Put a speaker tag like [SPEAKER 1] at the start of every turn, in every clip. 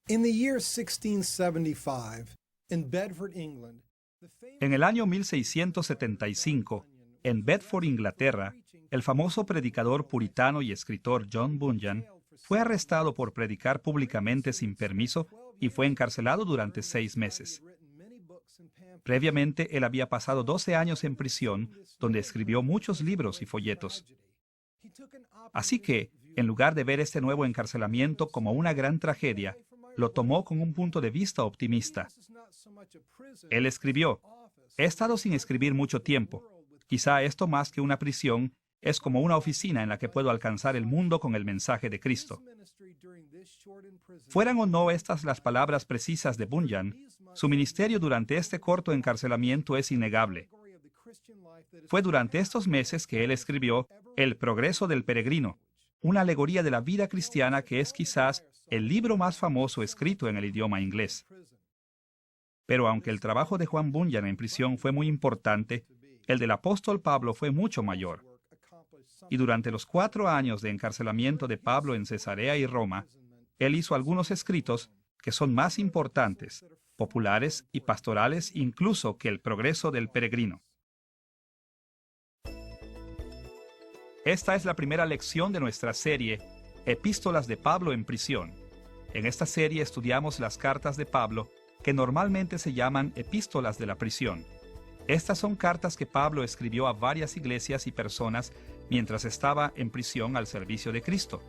[SPEAKER 1] In the year 1675, in Bedford, England,
[SPEAKER 2] En el año 1675, en Bedford, Inglaterra, el famoso predicador puritano y escritor John Bunyan fue arrestado por predicar públicamente sin permiso y fue encarcelado durante 6 meses. Previamente, él había pasado 12 años en prisión, donde escribió muchos libros y folletos. Así que, en lugar de ver este nuevo encarcelamiento como una gran tragedia, lo tomó con un punto de vista optimista. Él escribió: «He estado sin escribir mucho tiempo. Quizá esto, más que una prisión, es como una oficina en la que puedo alcanzar el mundo con el mensaje de Cristo». Fueran o no estas las palabras precisas de Bunyan, su ministerio durante este corto encarcelamiento es innegable. Fue durante estos meses que él escribió El progreso del peregrino, una alegoría de la vida cristiana que es quizás el libro más famoso escrito en el idioma inglés. Pero aunque el trabajo de Juan Bunyan en prisión fue muy importante, el del apóstol Pablo fue mucho mayor. Y durante los 4 años de encarcelamiento de Pablo en Cesarea y Roma, él hizo algunos escritos que son más importantes, populares y pastorales incluso que el progreso del peregrino. Esta es la primera lección de nuestra serie, Epístolas de Pablo en prisión. En esta serie estudiamos las cartas de Pablo, que normalmente se llaman epístolas de la prisión. Estas son cartas que Pablo escribió a varias iglesias y personas mientras estaba en prisión al servicio de Cristo.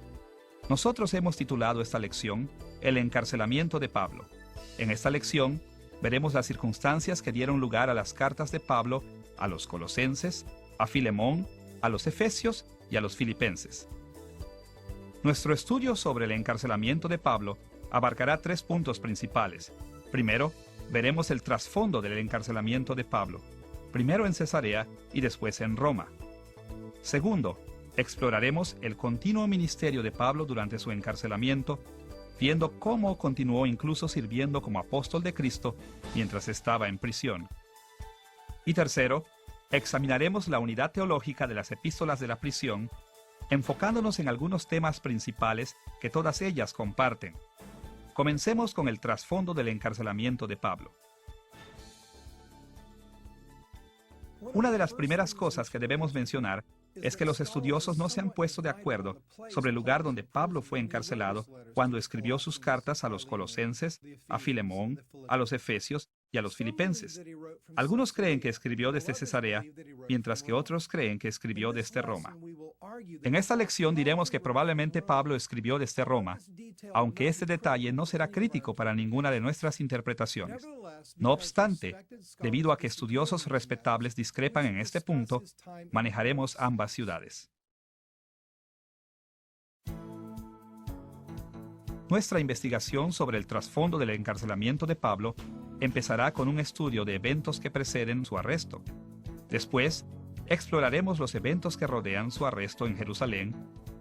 [SPEAKER 2] Nosotros hemos titulado esta lección El encarcelamiento de Pablo. En esta lección veremos las circunstancias que dieron lugar a las cartas de Pablo a los Colosenses, a Filemón, a los Efesios y a los Filipenses. Nuestro estudio sobre el encarcelamiento de Pablo abarcará 3 puntos principales. Primero, veremos el trasfondo del encarcelamiento de Pablo, primero en Cesarea y después en Roma. Segundo, exploraremos el continuo ministerio de Pablo durante su encarcelamiento, viendo cómo continuó incluso sirviendo como apóstol de Cristo mientras estaba en prisión. Y tercero, examinaremos la unidad teológica de las epístolas de la prisión, enfocándonos en algunos temas principales que todas ellas comparten. Comencemos con el trasfondo del encarcelamiento de Pablo. Una de las primeras cosas que debemos mencionar es que los estudiosos no se han puesto de acuerdo sobre el lugar donde Pablo fue encarcelado cuando escribió sus cartas a los Colosenses, a Filemón, a los Efesios y a los Filipenses. Algunos creen que escribió desde Cesarea, mientras que otros creen que escribió desde Roma. En esta lección diremos que probablemente Pablo escribió desde Roma, aunque este detalle no será crítico para ninguna de nuestras interpretaciones. No obstante, debido a que estudiosos respetables discrepan en este punto, manejaremos ambas ciudades. Nuestra investigación sobre el trasfondo del encarcelamiento de Pablo empezará con un estudio de eventos que preceden su arresto. Después, exploraremos los eventos que rodean su arresto en Jerusalén,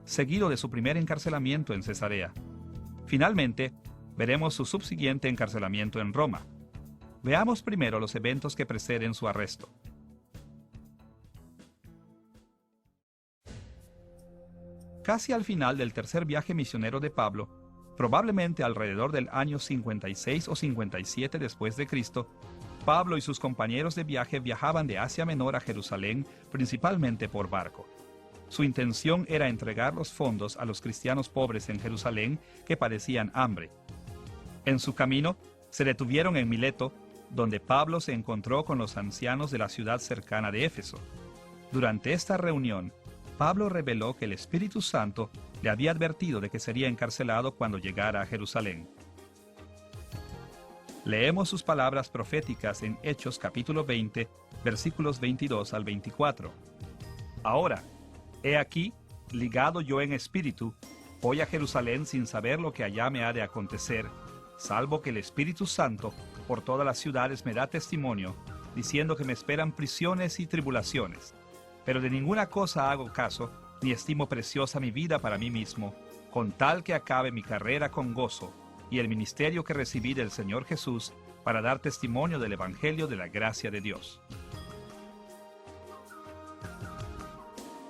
[SPEAKER 2] seguido de su primer encarcelamiento en Cesarea. Finalmente, veremos su subsiguiente encarcelamiento en Roma. Veamos primero los eventos que preceden su arresto. Casi al final del tercer viaje misionero de Pablo, probablemente alrededor del año 56 o 57 después de Cristo, Pablo y sus compañeros de viaje viajaban de Asia Menor a Jerusalén principalmente por barco. Su intención era entregar los fondos a los cristianos pobres en Jerusalén que padecían hambre. En su camino, se detuvieron en Mileto, donde Pablo se encontró con los ancianos de la ciudad cercana de Éfeso. Durante esta reunión, Pablo reveló que el Espíritu Santo le había advertido de que sería encarcelado cuando llegara a Jerusalén. Leemos sus palabras proféticas en Hechos capítulo 20, versículos 22 al 24. Ahora, he aquí, ligado yo en espíritu, voy a Jerusalén sin saber lo que allá me ha de acontecer, salvo que el Espíritu Santo por todas las ciudades me da testimonio, diciendo que me esperan prisiones y tribulaciones. Pero de ninguna cosa hago caso, ni estimo preciosa mi vida para mí mismo, con tal que acabe mi carrera con gozo, y el ministerio que recibí del Señor Jesús, para dar testimonio del Evangelio de la gracia de Dios.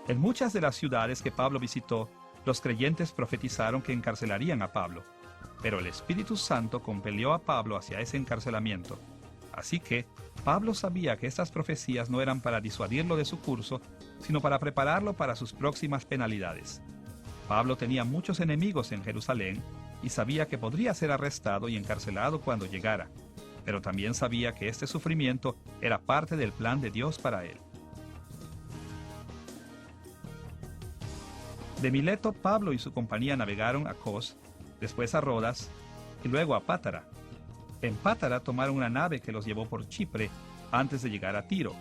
[SPEAKER 2] En muchas de las ciudades que Pablo visitó, los creyentes profetizaron que encarcelarían a Pablo. pero el Espíritu Santo compelió a Pablo hacia ese encarcelamiento. Así que Pablo sabía que estas profecías no eran para disuadirlo de su curso, sino para prepararlo para sus próximas penalidades. Pablo tenía muchos enemigos en Jerusalén y sabía que podría ser arrestado y encarcelado cuando llegara, pero también sabía que este sufrimiento era parte del plan de Dios para él. De Mileto, Pablo y su compañía navegaron a Cos, después a Rodas y luego a Pátara. En Pátara tomaron una nave que los llevó por Chipre antes de llegar a Tiro.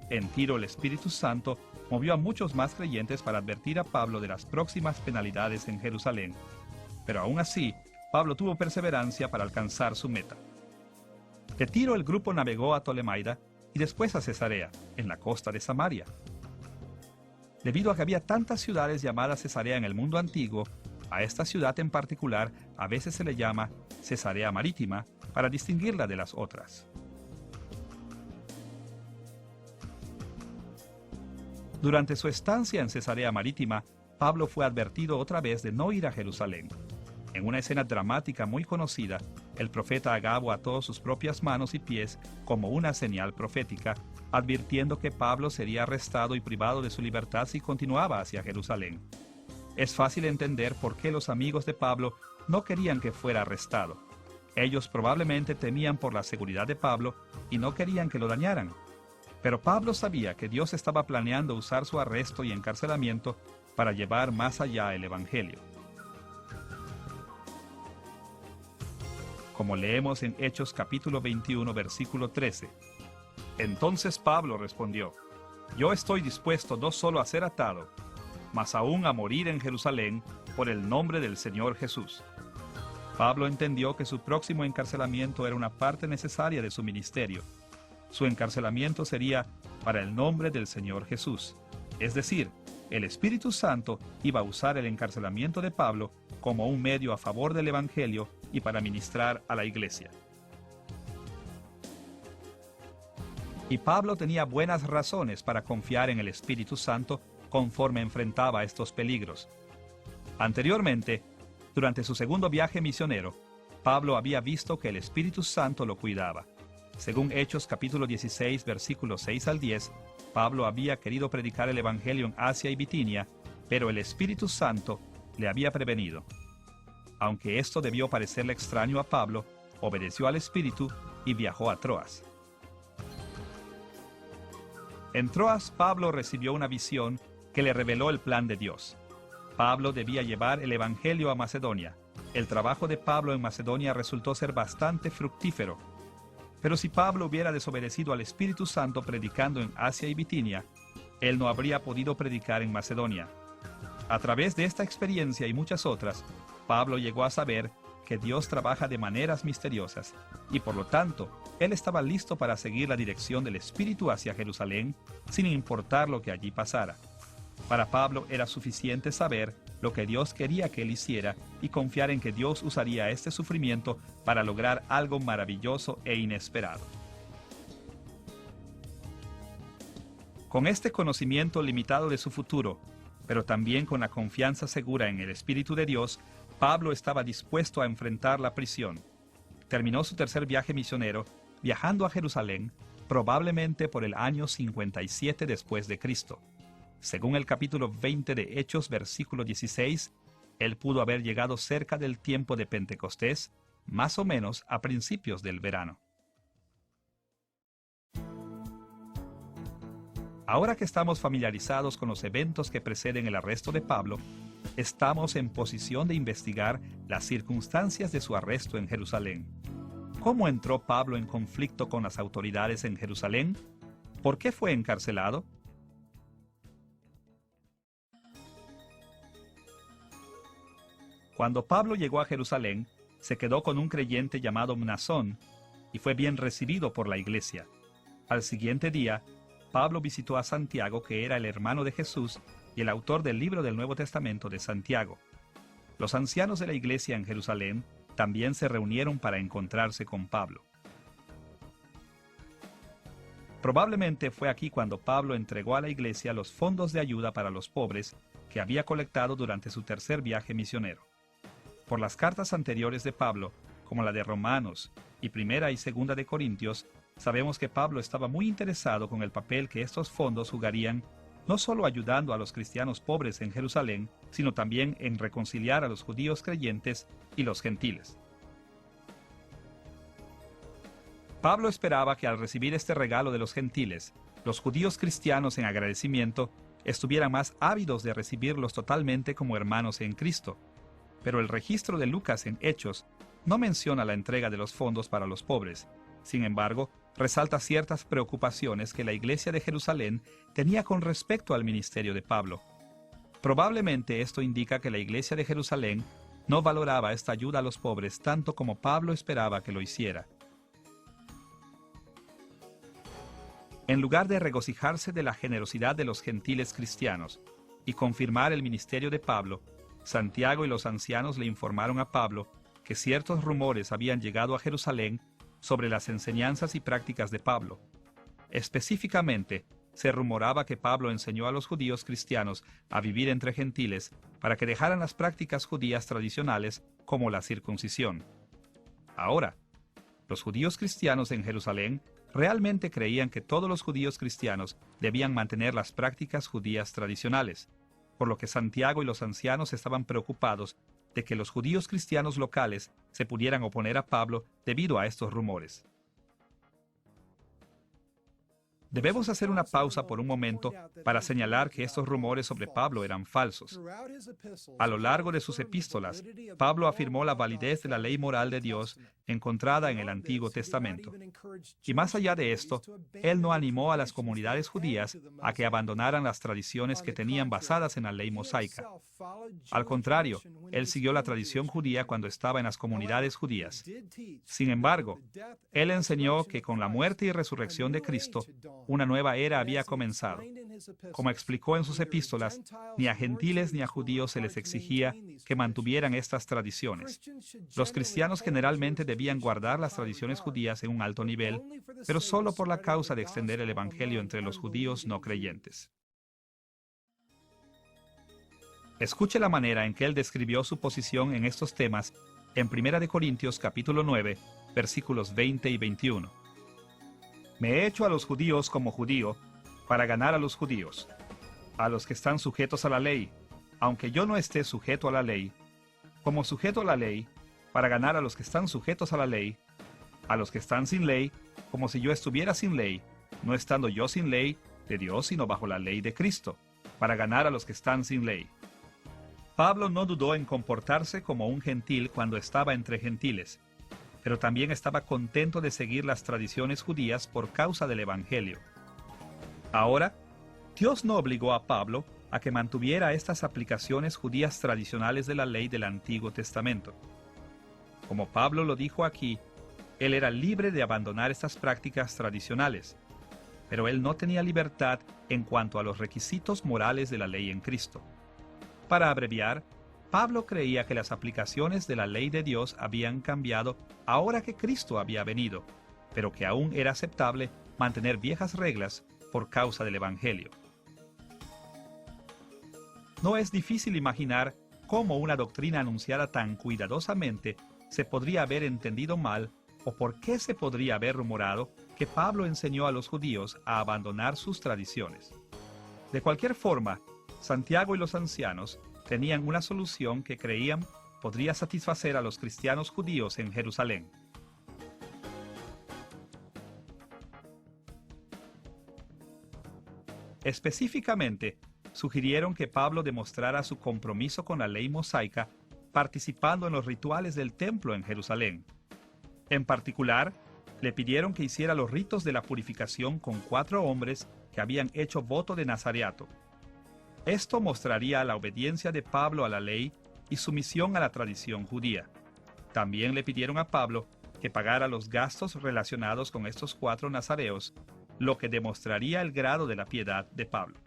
[SPEAKER 2] En Tiro el Espíritu Santo movió a muchos más creyentes para advertir a Pablo de las próximas penalidades en Jerusalén. Pero aún así, Pablo tuvo perseverancia para alcanzar su meta. De Tiro el grupo navegó a Tolemaida y después a Cesarea, en la costa de Samaria. Debido a que había tantas ciudades llamadas Cesarea en el mundo antiguo, a esta ciudad en particular a veces se le llama Cesarea Marítima para distinguirla de las otras. Durante su estancia en Cesarea Marítima, Pablo fue advertido otra vez de no ir a Jerusalén. En una escena dramática muy conocida, el profeta Agabo ató sus propias manos y pies como una señal profética, advirtiendo que Pablo sería arrestado y privado de su libertad si continuaba hacia Jerusalén. Es fácil entender por qué los amigos de Pablo no querían que fuera arrestado. Ellos probablemente temían por la seguridad de Pablo y no querían que lo dañaran. Pero Pablo sabía que Dios estaba planeando usar su arresto y encarcelamiento para llevar más allá el Evangelio. Como leemos en Hechos capítulo 21, versículo 13. Entonces Pablo respondió: Yo estoy dispuesto no solo a ser atado, mas aún a morir en Jerusalén por el nombre del Señor Jesús. Pablo entendió que su próximo encarcelamiento era una parte necesaria de su ministerio. Su encarcelamiento sería para el nombre del Señor Jesús. Es decir, el Espíritu Santo iba a usar el encarcelamiento de Pablo como un medio a favor del Evangelio y para ministrar a la iglesia. Y Pablo tenía buenas razones para confiar en el Espíritu Santo conforme enfrentaba estos peligros. Anteriormente, durante su segundo viaje misionero, Pablo había visto que el Espíritu Santo lo cuidaba. Según Hechos capítulo 16, versículos 6 al 10, Pablo había querido predicar el Evangelio en Asia y Bitinia, pero el Espíritu Santo le había prevenido. Aunque esto debió parecerle extraño a Pablo, obedeció al Espíritu y viajó a Troas. En Troas, Pablo recibió una visión que le reveló el plan de Dios. Pablo debía llevar el Evangelio a Macedonia. El trabajo de Pablo en Macedonia resultó ser bastante fructífero. Pero si Pablo hubiera desobedecido al Espíritu Santo predicando en Asia y Bitinia, él no habría podido predicar en Macedonia. A través de esta experiencia y muchas otras, Pablo llegó a saber que Dios trabaja de maneras misteriosas, y por lo tanto, él estaba listo para seguir la dirección del Espíritu hacia Jerusalén, sin importar lo que allí pasara. Para Pablo era suficiente saber lo que Dios quería que él hiciera y confiar en que Dios usaría este sufrimiento para lograr algo maravilloso e inesperado. Con este conocimiento limitado de su futuro, pero también con la confianza segura en el Espíritu de Dios, Pablo estaba dispuesto a enfrentar la prisión. Terminó su tercer viaje misionero, viajando a Jerusalén, probablemente por el año 57 después de Cristo. Según el capítulo 20 de Hechos, versículo 16, él pudo haber llegado cerca del tiempo de Pentecostés, más o menos a principios del verano. Ahora que estamos familiarizados con los eventos que preceden el arresto de Pablo, estamos en posición de investigar las circunstancias de su arresto en Jerusalén. ¿Cómo entró Pablo en conflicto con las autoridades en Jerusalén? ¿Por qué fue encarcelado? Cuando Pablo llegó a Jerusalén, se quedó con un creyente llamado Mnasón y fue bien recibido por la iglesia. Al siguiente día, Pablo visitó a Santiago, que era el hermano de Jesús y el autor del libro del Nuevo Testamento de Santiago. Los ancianos de la iglesia en Jerusalén también se reunieron para encontrarse con Pablo. Probablemente fue aquí cuando Pablo entregó a la iglesia los fondos de ayuda para los pobres que había colectado durante su tercer viaje misionero. Por las cartas anteriores de Pablo, como la de Romanos y Primera y Segunda de Corintios, sabemos que Pablo estaba muy interesado con el papel que estos fondos jugarían, no solo ayudando a los cristianos pobres en Jerusalén, sino también en reconciliar a los judíos creyentes y los gentiles. Pablo esperaba que al recibir este regalo de los gentiles, los judíos cristianos en agradecimiento estuvieran más ávidos de recibirlos totalmente como hermanos en Cristo. Pero el registro de Lucas en Hechos no menciona la entrega de los fondos para los pobres. Sin embargo, resalta ciertas preocupaciones que la iglesia de Jerusalén tenía con respecto al ministerio de Pablo. Probablemente esto indica que la iglesia de Jerusalén no valoraba esta ayuda a los pobres tanto como Pablo esperaba que lo hiciera. En lugar de regocijarse de la generosidad de los gentiles cristianos y confirmar el ministerio de Pablo, Santiago y los ancianos le informaron a Pablo que ciertos rumores habían llegado a Jerusalén sobre las enseñanzas y prácticas de Pablo. Específicamente, se rumoraba que Pablo enseñó a los judíos cristianos a vivir entre gentiles para que dejaran las prácticas judías tradicionales como la circuncisión. Ahora, los judíos cristianos en Jerusalén realmente creían que todos los judíos cristianos debían mantener las prácticas judías tradicionales, por lo que Santiago y los ancianos estaban preocupados de que los judíos cristianos locales se pudieran oponer a Pablo debido a estos rumores. Debemos hacer una pausa por un momento para señalar que estos rumores sobre Pablo eran falsos. A lo largo de sus epístolas, Pablo afirmó la validez de la ley moral de Dios encontrada en el Antiguo Testamento. Y más allá de esto, él no animó a las comunidades judías a que abandonaran las tradiciones que tenían basadas en la ley mosaica. Al contrario, él siguió la tradición judía cuando estaba en las comunidades judías. Sin embargo, él enseñó que con la muerte y resurrección de Cristo, una nueva era había comenzado. Como explicó en sus epístolas, ni a gentiles ni a judíos se les exigía que mantuvieran estas tradiciones. Los cristianos generalmente debían guardar las tradiciones judías en un alto nivel, pero solo por la causa de extender el evangelio entre los judíos no creyentes. Escuche la manera en que él describió su posición en estos temas en 1 Corintios capítulo 9, versículos 20 y 21. Me he hecho a los judíos como judío para ganar a los judíos, a los que están sujetos a la ley, aunque yo no esté sujeto a la ley, como sujeto a la ley, para ganar a los que están sujetos a la ley, a los que están sin ley, como si yo estuviera sin ley, no estando yo sin ley de Dios, sino bajo la ley de Cristo, para ganar a los que están sin ley. Pablo no dudó en comportarse como un gentil cuando estaba entre gentiles, pero también estaba contento de seguir las tradiciones judías por causa del Evangelio. Ahora, Dios no obligó a Pablo a que mantuviera estas aplicaciones judías tradicionales de la ley del Antiguo Testamento. Como Pablo lo dijo aquí, él era libre de abandonar estas prácticas tradicionales, pero él no tenía libertad en cuanto a los requisitos morales de la ley en Cristo. Para abreviar, Pablo creía que las aplicaciones de la ley de Dios habían cambiado ahora que Cristo había venido, pero que aún era aceptable mantener viejas reglas por causa del Evangelio. No es difícil imaginar cómo una doctrina anunciada tan cuidadosamente se podría haber entendido mal o por qué se podría haber rumorado que Pablo enseñó a los judíos a abandonar sus tradiciones. De cualquier forma, Santiago y los ancianos tenían una solución que creían podría satisfacer a los cristianos judíos en Jerusalén. Específicamente, sugirieron que Pablo demostrara su compromiso con la ley mosaica participando en los rituales del templo en Jerusalén. En particular, le pidieron que hiciera los ritos de la purificación con 4 hombres que habían hecho voto de nazareato. Esto mostraría la obediencia de Pablo a la ley y sumisión a la tradición judía. También le pidieron a Pablo que pagara los gastos relacionados con estos 4 nazareos, lo que demostraría el grado de la piedad de Pablo.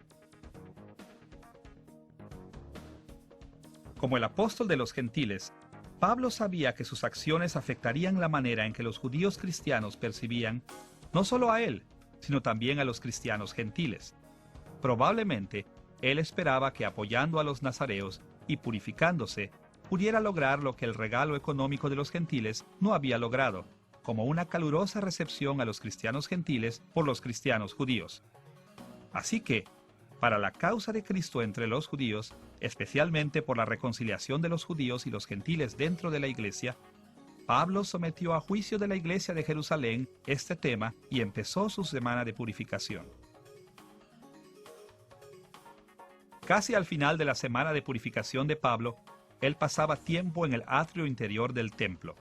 [SPEAKER 2] Como el apóstol de los gentiles, Pablo sabía que sus acciones afectarían la manera en que los judíos cristianos percibían no solo a él, sino también a los cristianos gentiles. Probablemente, él esperaba que apoyando a los nazareos y purificándose, pudiera lograr lo que el regalo económico de los gentiles no había logrado, como una calurosa recepción a los cristianos gentiles por los cristianos judíos. Así que, para la causa de Cristo entre los judíos, especialmente por la reconciliación de los judíos y los gentiles dentro de la iglesia, Pablo sometió a juicio de la iglesia de Jerusalén este tema y empezó su semana de purificación. Casi al final de la semana de purificación de Pablo, él pasaba tiempo en el atrio interior del templo.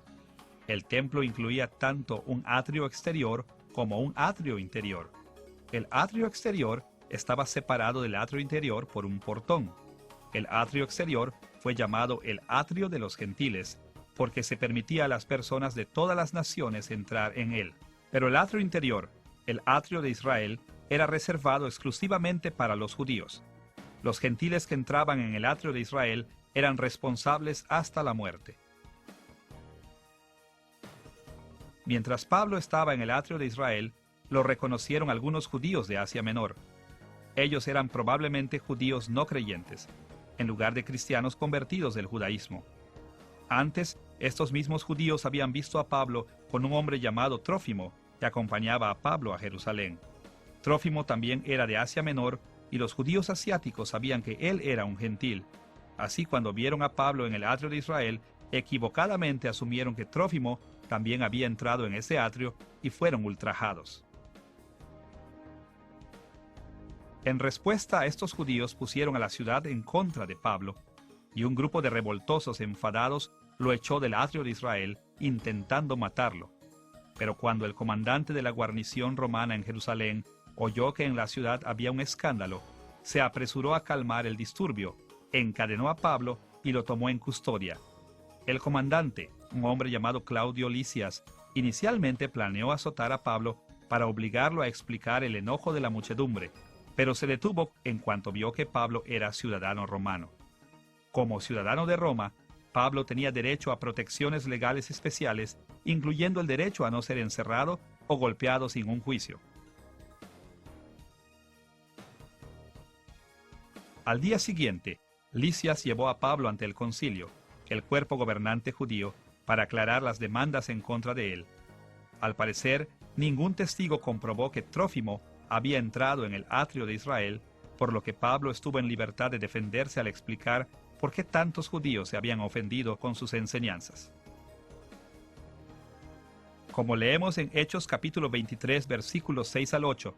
[SPEAKER 2] El templo incluía tanto un atrio exterior como un atrio interior. El atrio exterior estaba separado del atrio interior por un portón. El atrio exterior fue llamado el atrio de los gentiles, porque se permitía a las personas de todas las naciones entrar en él. Pero el atrio interior, el atrio de Israel, era reservado exclusivamente para los judíos. Los gentiles que entraban en el atrio de Israel eran responsables hasta la muerte. Mientras Pablo estaba en el atrio de Israel, lo reconocieron algunos judíos de Asia Menor. Ellos eran probablemente judíos no creyentes, en lugar de cristianos convertidos del judaísmo. Antes, estos mismos judíos habían visto a Pablo con un hombre llamado Trófimo, que acompañaba a Pablo a Jerusalén. Trófimo también era de Asia Menor, y los judíos asiáticos sabían que él era un gentil. Así, cuando vieron a Pablo en el atrio de Israel, equivocadamente asumieron que Trófimo también había entrado en ese atrio y fueron ultrajados. En respuesta a estos judíos pusieron a la ciudad en contra de Pablo, y un grupo de revoltosos enfadados lo echó del atrio de Israel, intentando matarlo. Pero cuando el comandante de la guarnición romana en Jerusalén oyó que en la ciudad había un escándalo, se apresuró a calmar el disturbio, encadenó a Pablo y lo tomó en custodia. El comandante, un hombre llamado Claudio Lisias, inicialmente planeó azotar a Pablo para obligarlo a explicar el enojo de la muchedumbre, pero se detuvo en cuanto vio que Pablo era ciudadano romano. Como ciudadano de Roma, Pablo tenía derecho a protecciones legales especiales, incluyendo el derecho a no ser encerrado o golpeado sin un juicio. Al día siguiente, Lisias llevó a Pablo ante el concilio, el cuerpo gobernante judío, para aclarar las demandas en contra de él. Al parecer, ningún testigo comprobó que Trófimo había entrado en el atrio de Israel, por lo que Pablo estuvo en libertad de defenderse al explicar por qué tantos judíos se habían ofendido con sus enseñanzas. Como leemos en Hechos capítulo 23, versículos 6 al 8,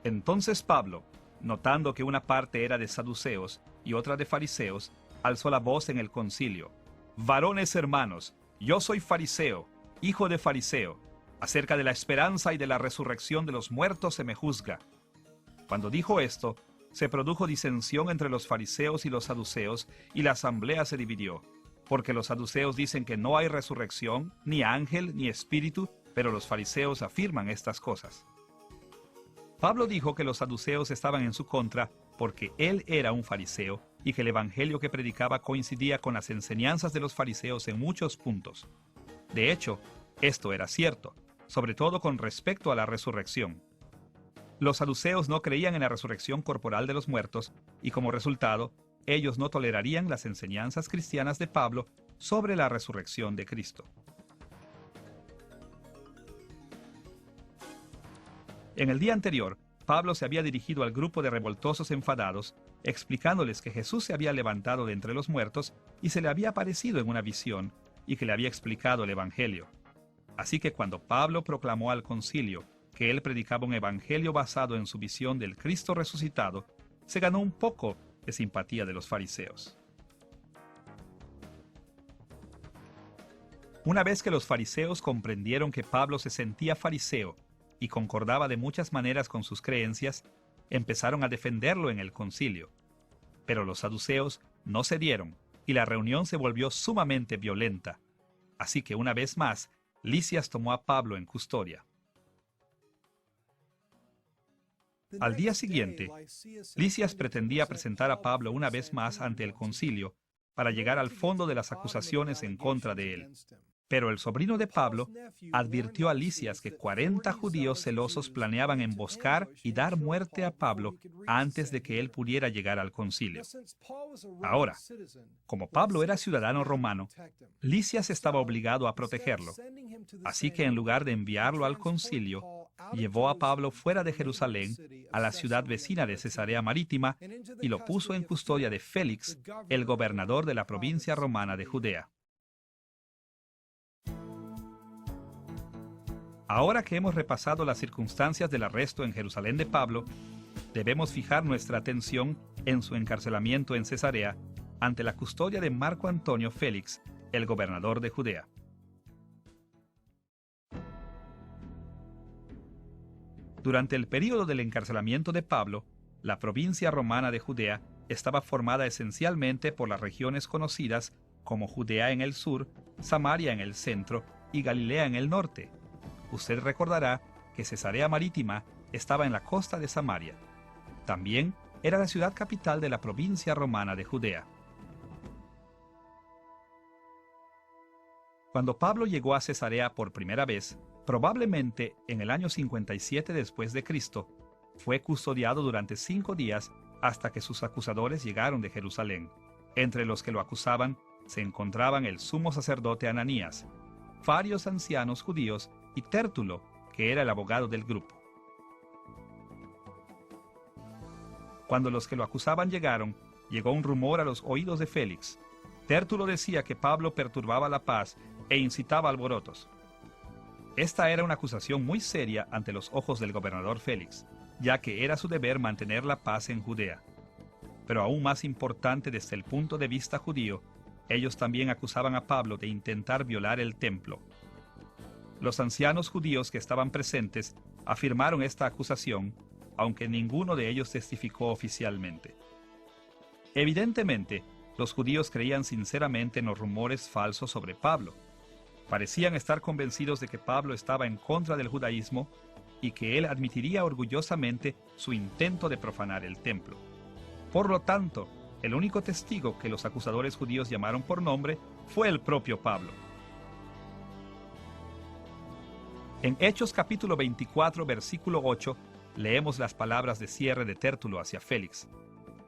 [SPEAKER 2] entonces Pablo, notando que una parte era de saduceos y otra de fariseos, alzó la voz en el concilio: «Varones hermanos, yo soy fariseo, hijo de fariseo. Acerca de la esperanza y de la resurrección de los muertos se me juzga». Cuando dijo esto, se produjo disensión entre los fariseos y los saduceos, y la asamblea se dividió, porque los saduceos dicen que no hay resurrección, ni ángel, ni espíritu, pero los fariseos afirman estas cosas. Pablo dijo que los saduceos estaban en su contra porque él era un fariseo y que el evangelio que predicaba coincidía con las enseñanzas de los fariseos en muchos puntos. De hecho, esto era cierto, sobre todo con respecto a la resurrección. Los saduceos no creían en la resurrección corporal de los muertos y, como resultado, ellos no tolerarían las enseñanzas cristianas de Pablo sobre la resurrección de Cristo. En el día anterior, Pablo se había dirigido al grupo de revoltosos enfadados, explicándoles que Jesús se había levantado de entre los muertos y se le había aparecido en una visión, y que le había explicado el evangelio. Así que cuando Pablo proclamó al concilio que él predicaba un evangelio basado en su visión del Cristo resucitado, se ganó un poco de simpatía de los fariseos. Una vez que los fariseos comprendieron que Pablo se sentía fariseo y concordaba de muchas maneras con sus creencias, empezaron a defenderlo en el concilio. Pero los saduceos no cedieron y la reunión se volvió sumamente violenta. Así que una vez más, Lisias tomó a Pablo en custodia. Al día siguiente, Lisias pretendía presentar a Pablo una vez más ante el concilio para llegar al fondo de las acusaciones en contra de él. Pero el sobrino de Pablo advirtió a Lisias que 40 judíos celosos planeaban emboscar y dar muerte a Pablo antes de que él pudiera llegar al concilio. Ahora, como Pablo era ciudadano romano, Lisias estaba obligado a protegerlo. Así que en lugar de enviarlo al concilio, llevó a Pablo fuera de Jerusalén, a la ciudad vecina de Cesarea Marítima, y lo puso en custodia de Félix, el gobernador de la provincia romana de Judea. Ahora que hemos repasado las circunstancias del arresto en Jerusalén de Pablo, debemos fijar nuestra atención en su encarcelamiento en Cesarea ante la custodia de Marco Antonio Félix, el gobernador de Judea. Durante el período del encarcelamiento de Pablo, la provincia romana de Judea estaba formada esencialmente por las regiones conocidas como Judea en el sur, Samaria en el centro y Galilea en el norte. Usted recordará que Cesarea Marítima estaba en la costa de Samaria. También era la ciudad capital de la provincia romana de Judea. Cuando Pablo llegó a Cesarea por primera vez, probablemente en el año 57 después de Cristo, fue custodiado durante 5 días hasta que sus acusadores llegaron de Jerusalén. Entre los que lo acusaban se encontraban el sumo sacerdote Ananías, varios ancianos judíos y Tértulo, que era el abogado del grupo. Cuando los que lo acusaban llegaron, llegó un rumor a los oídos de Félix. Tértulo decía que Pablo perturbaba la paz e incitaba alborotos. Esta era una acusación muy seria ante los ojos del gobernador Félix, ya que era su deber mantener la paz en Judea. Pero aún más importante desde el punto de vista judío, ellos también acusaban a Pablo de intentar violar el templo. Los ancianos judíos que estaban presentes afirmaron esta acusación, aunque ninguno de ellos testificó oficialmente. Evidentemente, los judíos creían sinceramente en los rumores falsos sobre Pablo. Parecían estar convencidos de que Pablo estaba en contra del judaísmo y que él admitiría orgullosamente su intento de profanar el templo. Por lo tanto, el único testigo que los acusadores judíos llamaron por nombre fue el propio Pablo. En Hechos capítulo 24, versículo 8, leemos las palabras de cierre de Tértulo hacia Félix,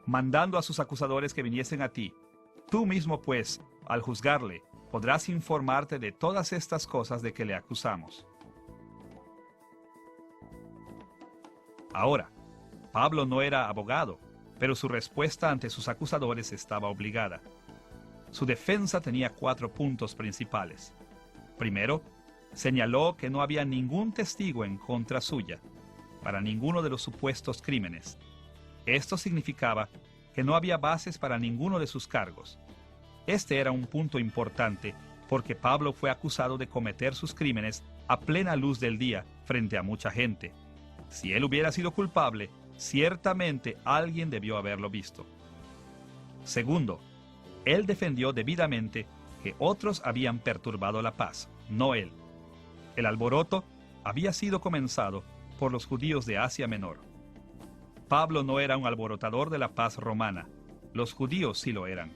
[SPEAKER 2] mandando a sus acusadores que viniesen a ti. Tú mismo, pues, al juzgarle, podrás informarte de todas estas cosas de que le acusamos. Ahora, Pablo no era abogado, pero su respuesta ante sus acusadores estaba obligada. Su defensa tenía 4 puntos principales. Primero, señaló que no había ningún testigo en contra suya, para ninguno de los supuestos crímenes. Esto significaba que no había bases para ninguno de sus cargos. Este era un punto importante porque Pablo fue acusado de cometer sus crímenes a plena luz del día frente a mucha gente. Si él hubiera sido culpable, ciertamente alguien debió haberlo visto. Segundo, él defendió debidamente que otros habían perturbado la paz, no él. El alboroto había sido comenzado por los judíos de Asia Menor. Pablo no era un alborotador de la paz romana, los judíos sí lo eran.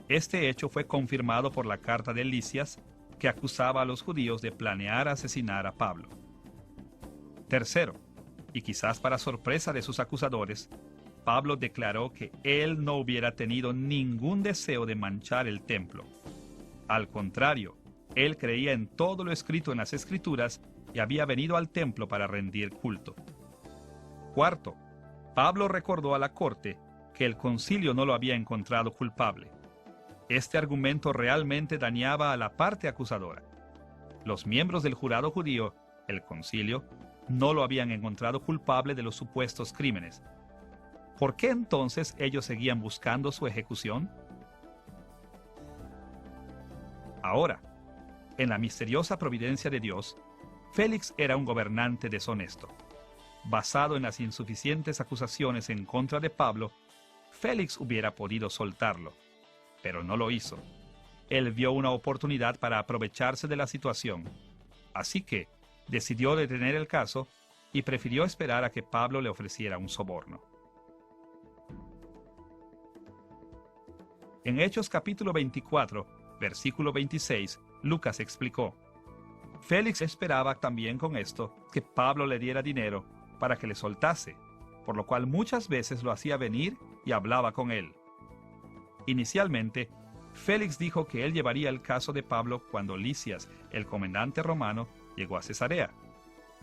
[SPEAKER 2] Este hecho fue confirmado por la carta de Lisias, que acusaba a los judíos de planear asesinar a Pablo. Tercero, y quizás para sorpresa de sus acusadores, Pablo declaró que él no hubiera tenido ningún deseo de manchar el templo. Al contrario, él creía en todo lo escrito en las Escrituras y había venido al templo para rendir culto. Cuarto, Pablo recordó a la corte que el concilio no lo había encontrado culpable. Este argumento realmente dañaba a la parte acusadora. Los miembros del jurado judío, el concilio, no lo habían encontrado culpable de los supuestos crímenes. ¿Por qué entonces ellos seguían buscando su ejecución? Ahora, en la misteriosa providencia de Dios, Félix era un gobernante deshonesto. Basado en las insuficientes acusaciones en contra de Pablo, Félix hubiera podido soltarlo, pero no lo hizo. Él vio una oportunidad para aprovecharse de la situación, así que decidió detener el caso y prefirió esperar a que Pablo le ofreciera un soborno. En Hechos capítulo 24, versículo 26, Lucas explicó: Félix esperaba también con esto que Pablo le diera dinero para que le soltase, por lo cual muchas veces lo hacía venir y hablaba con él. Inicialmente, Félix dijo que él llevaría el caso de Pablo cuando Lisias, el comandante romano, llegó a Cesarea.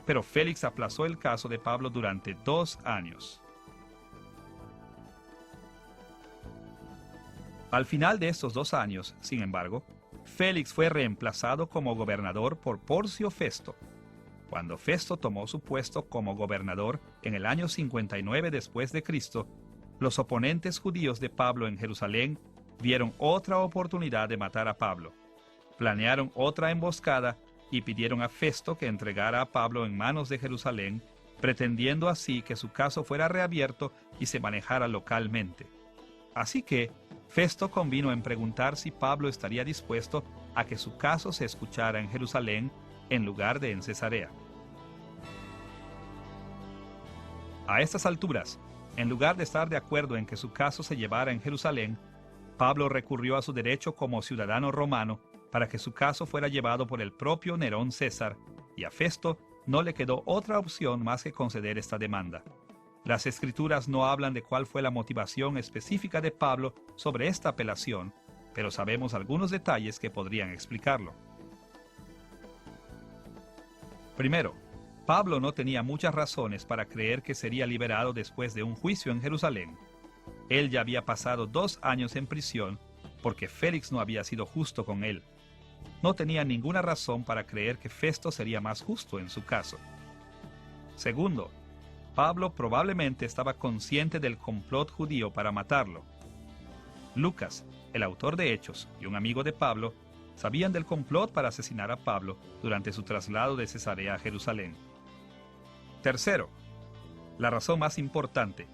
[SPEAKER 2] Pero Félix aplazó el caso de Pablo durante 2 años. Al final de estos 2 años, sin embargo, Félix fue reemplazado como gobernador por Porcio Festo. Cuando Festo tomó su puesto como gobernador en el año 59 después de Cristo, los oponentes judíos de Pablo en Jerusalén vieron otra oportunidad de matar a Pablo. Planearon otra emboscada y pidieron a Festo que entregara a Pablo en manos de Jerusalén, pretendiendo así que su caso fuera reabierto y se manejara localmente. Así que Festo convino en preguntar si Pablo estaría dispuesto a que su caso se escuchara en Jerusalén en lugar de en Cesarea. A estas alturas, en lugar de estar de acuerdo en que su caso se llevara en Jerusalén, Pablo recurrió a su derecho como ciudadano romano para que su caso fuera llevado por el propio Nerón César, y a Festo no le quedó otra opción más que conceder esta demanda. Las Escrituras no hablan de cuál fue la motivación específica de Pablo sobre esta apelación, pero sabemos algunos detalles que podrían explicarlo. Primero, Pablo no tenía muchas razones para creer que sería liberado después de un juicio en Jerusalén. Él ya había pasado 2 años en prisión porque Félix no había sido justo con él. No tenía ninguna razón para creer que Festo sería más justo en su caso. Segundo, Pablo probablemente estaba consciente del complot judío para matarlo. Lucas, el autor de Hechos y un amigo de Pablo, sabían del complot para asesinar a Pablo durante su traslado de Cesarea a Jerusalén. Tercero, la razón más importante: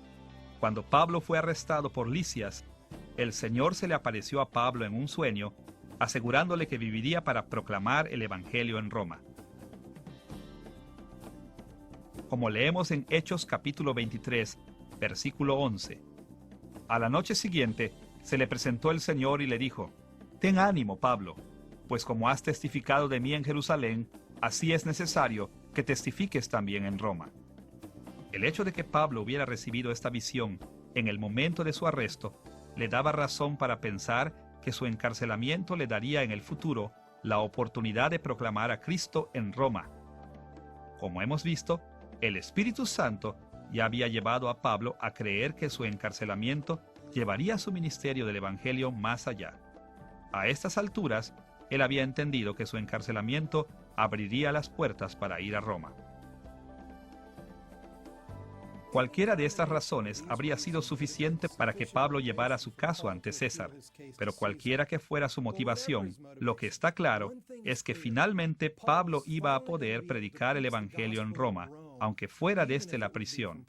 [SPEAKER 2] cuando Pablo fue arrestado por Lisias, el Señor se le apareció a Pablo en un sueño, asegurándole que viviría para proclamar el Evangelio en Roma. Como leemos en Hechos capítulo 23, versículo 11. A la noche siguiente se le presentó el Señor y le dijo: «Ten ánimo, Pablo, pues como has testificado de mí en Jerusalén, así es necesario que testifiques también en Roma». El hecho de que Pablo hubiera recibido esta visión en el momento de su arresto le daba razón para pensar que su encarcelamiento le daría en el futuro la oportunidad de proclamar a Cristo en Roma. Como hemos visto, el Espíritu Santo ya había llevado a Pablo a creer que su encarcelamiento llevaría su ministerio del Evangelio más allá. A estas alturas, él había entendido que su encarcelamiento abriría las puertas para ir a Roma. Cualquiera de estas razones habría sido suficiente para que Pablo llevara su caso ante César, pero cualquiera que fuera su motivación, lo que está claro es que finalmente Pablo iba a poder predicar el Evangelio en Roma, aunque fuera desde la prisión.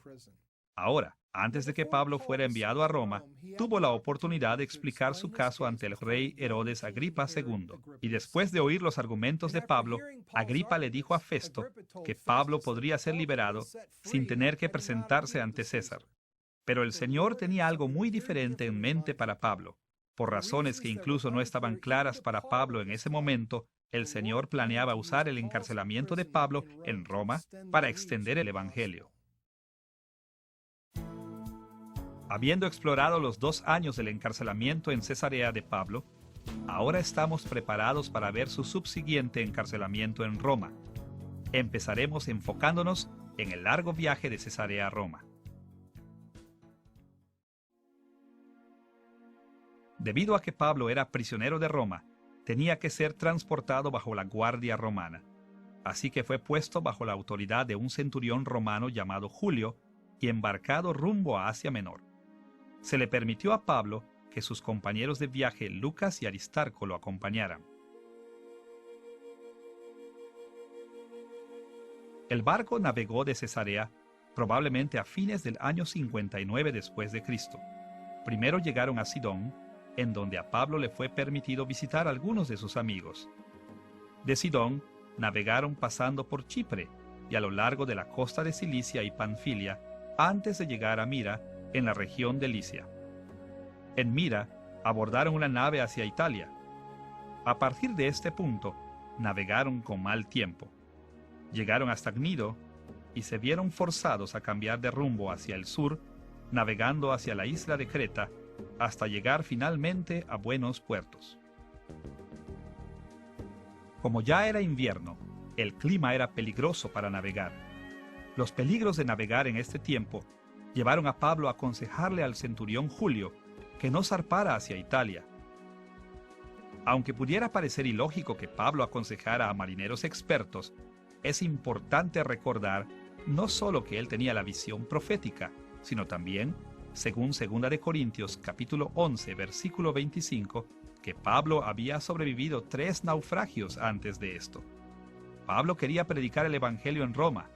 [SPEAKER 2] Ahora, antes de que Pablo fuera enviado a Roma, tuvo la oportunidad de explicar su caso ante el rey Herodes Agripa II. Y después de oír los argumentos de Pablo, Agripa le dijo a Festo que Pablo podría ser liberado sin tener que presentarse ante César. Pero el Señor tenía algo muy diferente en mente para Pablo. Por razones que incluso no estaban claras para Pablo en ese momento, el Señor planeaba usar el encarcelamiento de Pablo en Roma para extender el Evangelio. Habiendo explorado los 2 años del encarcelamiento en Cesarea de Pablo, ahora estamos preparados para ver su subsiguiente encarcelamiento en Roma. Empezaremos enfocándonos en el largo viaje de Cesarea a Roma. Debido a que Pablo era prisionero de Roma, tenía que ser transportado bajo la guardia romana. Así que fue puesto bajo la autoridad de un centurión romano llamado Julio y embarcado rumbo a Asia Menor. Se le permitió a Pablo que sus compañeros de viaje Lucas y Aristarco lo acompañaran. El barco navegó de Cesarea probablemente a fines del año 59 después de Cristo. Primero llegaron a Sidón, en donde a Pablo le fue permitido visitar a algunos de sus amigos. De Sidón navegaron pasando por Chipre y a lo largo de la costa de Cilicia y Panfilia antes de llegar a Mira, en la región de Licia. En Mira, abordaron una nave hacia Italia. A partir de este punto, navegaron con mal tiempo. Llegaron hasta Gnido y se vieron forzados a cambiar de rumbo hacia el sur, navegando hacia la isla de Creta, hasta llegar finalmente a buenos puertos. Como ya era invierno, el clima era peligroso para navegar. Los peligros de navegar en este tiempo llevaron a Pablo a aconsejarle al centurión Julio que no zarpara hacia Italia. Aunque pudiera parecer ilógico que Pablo aconsejara a marineros expertos, es importante recordar no solo que él tenía la visión profética, sino también, según 2 de Corintios capítulo 11, versículo 25, que Pablo había sobrevivido 3 naufragios antes de esto. Pablo quería predicar el evangelio en Roma.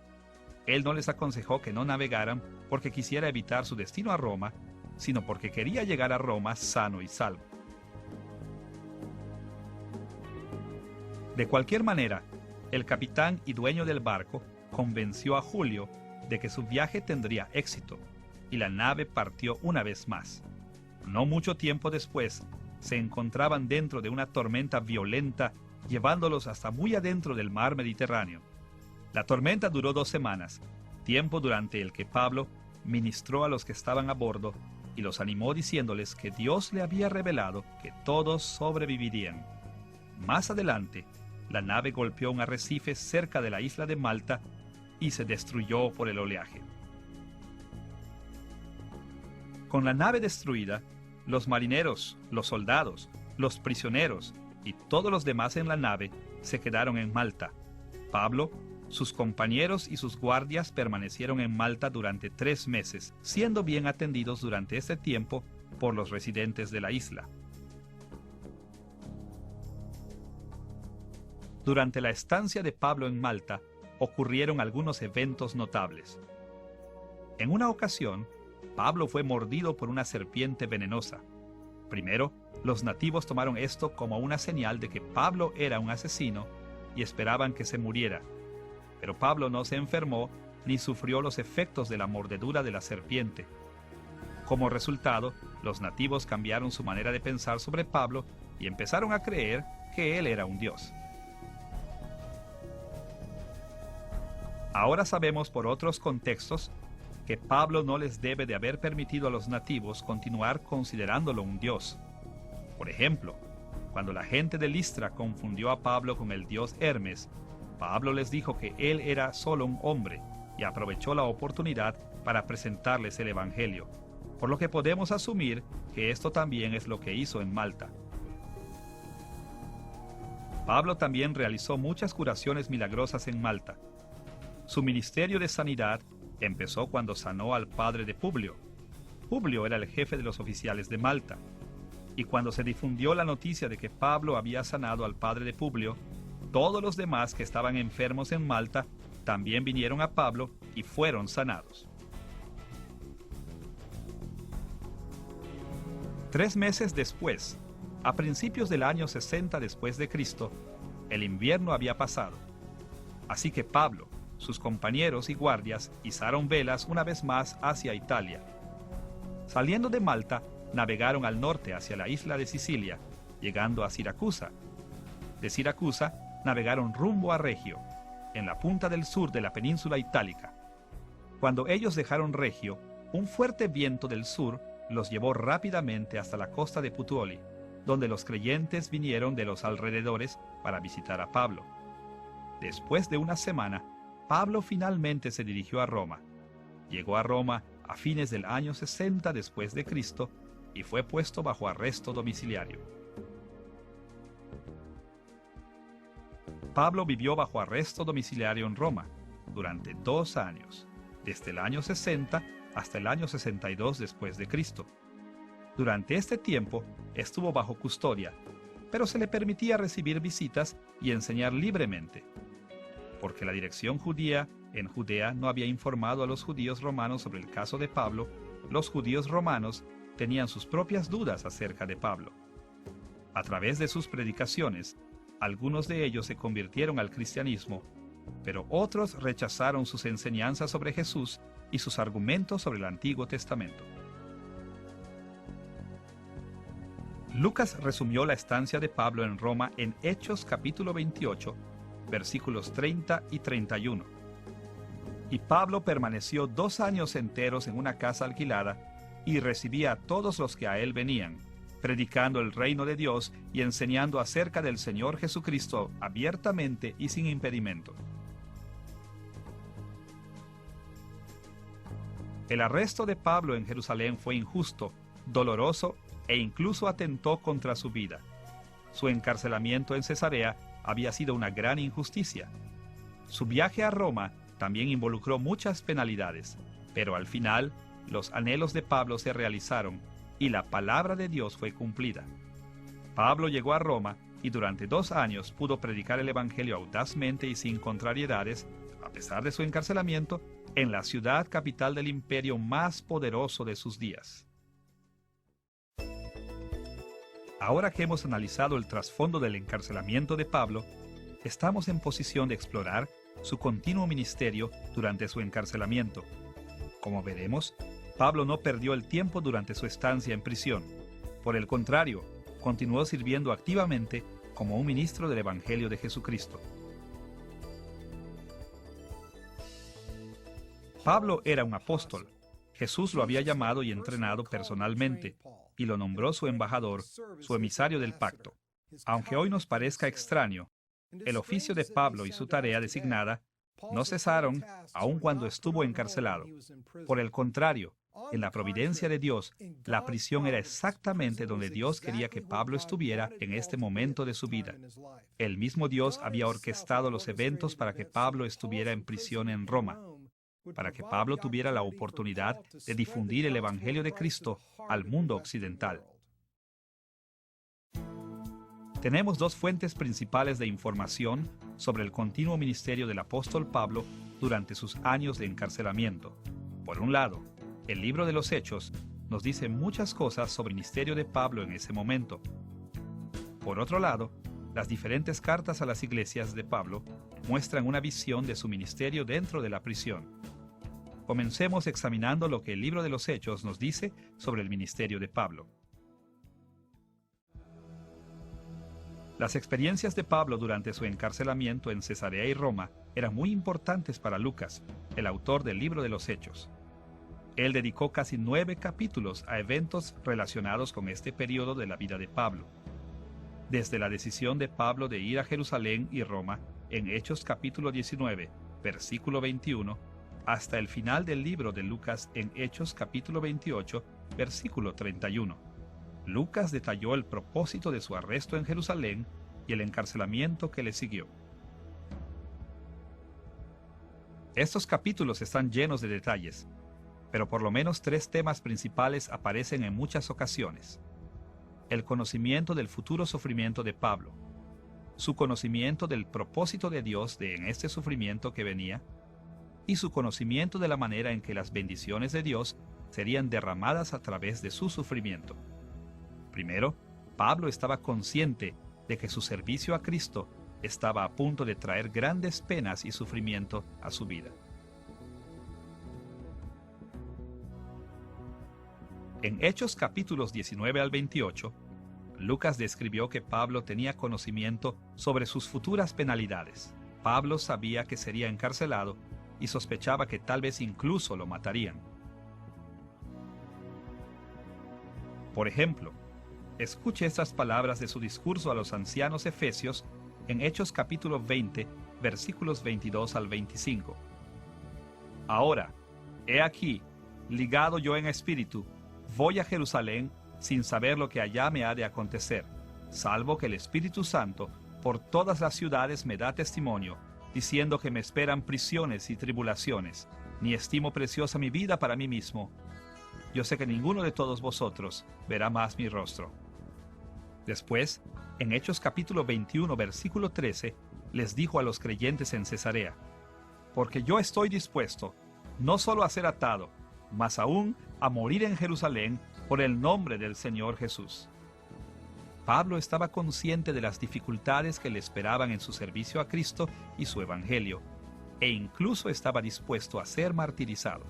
[SPEAKER 2] Él no les aconsejó que no navegaran porque quisiera evitar su destino a Roma, sino porque quería llegar a Roma sano y salvo. De cualquier manera, el capitán y dueño del barco convenció a Julio de que su viaje tendría éxito, y la nave partió una vez más. No mucho tiempo después, se encontraban dentro de una tormenta violenta, llevándolos hasta muy adentro del mar Mediterráneo. La tormenta duró 2 semanas, tiempo durante el que Pablo ministró a los que estaban a bordo y los animó diciéndoles que Dios le había revelado que todos sobrevivirían. Más adelante, la nave golpeó un arrecife cerca de la isla de Malta y se destruyó por el oleaje. Con la nave destruida, los marineros, los soldados, los prisioneros y todos los demás en la nave se quedaron en Malta. Pablo, sus compañeros y sus guardias permanecieron en Malta durante 3 meses, siendo bien atendidos durante este tiempo por los residentes de la isla. Durante la estancia de Pablo en Malta, ocurrieron algunos eventos notables. En una ocasión, Pablo fue mordido por una serpiente venenosa. Primero, los nativos tomaron esto como una señal de que Pablo era un asesino y esperaban que se muriera. Pero Pablo no se enfermó ni sufrió los efectos de la mordedura de la serpiente. Como resultado, los nativos cambiaron su manera de pensar sobre Pablo y empezaron a creer que él era un dios. Ahora sabemos por otros contextos que Pablo no les debe de haber permitido a los nativos continuar considerándolo un dios. Por ejemplo, cuando la gente de Listra confundió a Pablo con el dios Hermes, Pablo les dijo que él era solo un hombre y aprovechó la oportunidad para presentarles el evangelio, por lo que podemos asumir que esto también es lo que hizo en Malta. Pablo también realizó muchas curaciones milagrosas en Malta. Su ministerio de sanidad empezó cuando sanó al padre de Publio. Publio era el jefe de los oficiales de Malta. Y cuando se difundió la noticia de que Pablo había sanado al padre de Publio, todos los demás que estaban enfermos en Malta también vinieron a Pablo y fueron sanados. 3 meses después, a principios del año 60 después de Cristo, el invierno había pasado. Así que Pablo, sus compañeros y guardias izaron velas una vez más hacia Italia. Saliendo de Malta, navegaron al norte hacia la isla de Sicilia, llegando a Siracusa. De Siracusa, navegaron rumbo a Regio, en la punta del sur de la península itálica. Cuando ellos dejaron Regio, un fuerte viento del sur los llevó rápidamente hasta la costa de Putuoli, donde los creyentes vinieron de los alrededores para visitar a Pablo. Después de una semana, Pablo finalmente se dirigió a Roma. Llegó a Roma a fines del año 60 después de Cristo y fue puesto bajo arresto domiciliario. Pablo vivió bajo arresto domiciliario en Roma durante 2 años, desde el año 60 hasta el año 62 después de Cristo. Durante este tiempo estuvo bajo custodia, pero se le permitía recibir visitas y enseñar libremente. Porque la dirección judía en Judea no había informado a los judíos romanos sobre el caso de Pablo, los judíos romanos tenían sus propias dudas acerca de Pablo. A través de sus predicaciones, algunos de ellos se convirtieron al cristianismo, pero otros rechazaron sus enseñanzas sobre Jesús y sus argumentos sobre el Antiguo Testamento. Lucas resumió la estancia de Pablo en Roma en Hechos capítulo 28, versículos 30 y 31. Y Pablo permaneció 2 años enteros en una casa alquilada y recibía a todos los que a él venían, predicando el reino de Dios y enseñando acerca del Señor Jesucristo abiertamente y sin impedimento. El arresto de Pablo en Jerusalén fue injusto, doloroso e incluso atentó contra su vida. Su encarcelamiento en Cesarea había sido una gran injusticia. Su viaje a Roma también involucró muchas penalidades, pero al final los anhelos de Pablo se realizaron y la palabra de Dios fue cumplida. Pablo llegó a Roma y durante 2 años pudo predicar el Evangelio audazmente y sin contrariedades, a pesar de su encarcelamiento, en la ciudad capital del imperio más poderoso de sus días. Ahora que hemos analizado el trasfondo del encarcelamiento de Pablo, estamos en posición de explorar su continuo ministerio durante su encarcelamiento. Como veremos, Pablo no perdió el tiempo durante su estancia en prisión. Por el contrario, continuó sirviendo activamente como un ministro del Evangelio de Jesucristo. Pablo era un apóstol. Jesús lo había llamado y entrenado personalmente, y lo nombró su embajador, su emisario del pacto. Aunque hoy nos parezca extraño, el oficio de Pablo y su tarea designada no cesaron aun cuando estuvo encarcelado. Por el contrario, en la providencia de Dios, la prisión era exactamente donde Dios quería que Pablo estuviera en este momento de su vida. El mismo Dios había orquestado los eventos para que Pablo estuviera en prisión en Roma, para que Pablo tuviera la oportunidad de difundir el Evangelio de Cristo al mundo occidental. Tenemos 2 fuentes principales de información sobre el continuo ministerio del apóstol Pablo durante sus años de encarcelamiento. Por un lado, el libro de los Hechos nos dice muchas cosas sobre el ministerio de Pablo en ese momento. Por otro lado, las diferentes cartas a las iglesias de Pablo muestran una visión de su ministerio dentro de la prisión. Comencemos examinando lo que el libro de los Hechos nos dice sobre el ministerio de Pablo. Las experiencias de Pablo durante su encarcelamiento en Cesarea y Roma eran muy importantes para Lucas, el autor del libro de los Hechos. Él dedicó casi 9 capítulos a eventos relacionados con este periodo de la vida de Pablo. Desde la decisión de Pablo de ir a Jerusalén y Roma en Hechos capítulo 19, versículo 21, hasta el final del libro de Lucas en Hechos capítulo 28, versículo 31. Lucas detalló el propósito de su arresto en Jerusalén y el encarcelamiento que le siguió. Estos capítulos están llenos de detalles, pero por lo menos 3 temas principales aparecen en muchas ocasiones. El conocimiento del futuro sufrimiento de Pablo, su conocimiento del propósito de Dios en este sufrimiento que venía, y su conocimiento de la manera en que las bendiciones de Dios serían derramadas a través de su sufrimiento. Primero, Pablo estaba consciente de que su servicio a Cristo estaba a punto de traer grandes penas y sufrimiento a su vida. En Hechos capítulos 19 al 28, Lucas describió que Pablo tenía conocimiento sobre sus futuras penalidades. Pablo sabía que sería encarcelado y sospechaba que tal vez incluso lo matarían. Por ejemplo, escuche estas palabras de su discurso a los ancianos efesios en Hechos capítulo 20, versículos 22 al 25. Ahora, he aquí, ligado yo en espíritu, voy a Jerusalén sin saber lo que allá me ha de acontecer, salvo que el Espíritu Santo por todas las ciudades me da testimonio, diciendo que me esperan prisiones y tribulaciones, ni estimo preciosa mi vida para mí mismo. Yo sé que ninguno de todos vosotros verá más mi rostro. Después, en Hechos capítulo 21, versículo 13, les dijo a los creyentes en Cesarea: porque yo estoy dispuesto, no solo a ser atado, mas aún a morir en Jerusalén por el nombre del Señor Jesús. Pablo estaba consciente de las dificultades que le esperaban en su servicio a Cristo y su Evangelio, e incluso estaba dispuesto a ser martirizado.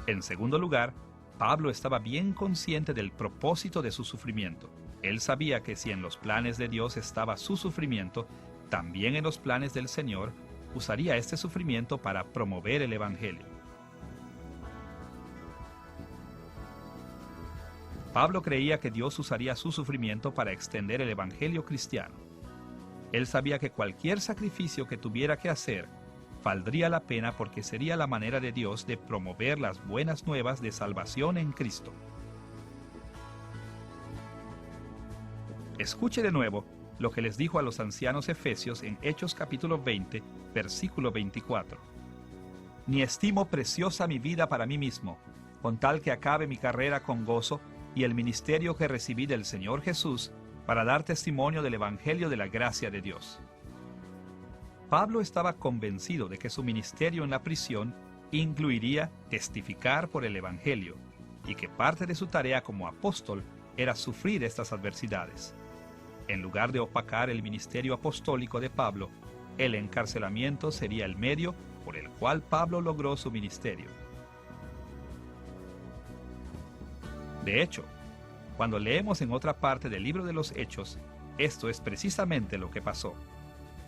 [SPEAKER 2] En segundo lugar, Pablo estaba bien consciente del propósito de su sufrimiento. Él sabía que si en los planes de Dios estaba su sufrimiento, también en los planes del Señor usaría este sufrimiento para promover el Evangelio. Pablo creía que Dios usaría su sufrimiento para extender el Evangelio cristiano. Él sabía que cualquier sacrificio que tuviera que hacer valdría la pena porque sería la manera de Dios de promover las buenas nuevas de salvación en Cristo. Escuche de nuevo lo que les dijo a los ancianos efesios en Hechos capítulo 20, versículo 24. Ni estimo preciosa mi vida para mí mismo, con tal que acabe mi carrera con gozo y el ministerio que recibí del Señor Jesús para dar testimonio del Evangelio de la gracia de Dios. Pablo estaba convencido de que su ministerio en la prisión incluiría testificar por el Evangelio y que parte de su tarea como apóstol era sufrir estas adversidades. En lugar de opacar el ministerio apostólico de Pablo, el encarcelamiento sería el medio por el cual Pablo logró su ministerio. De hecho, cuando leemos en otra parte del libro de los Hechos, esto es precisamente lo que pasó.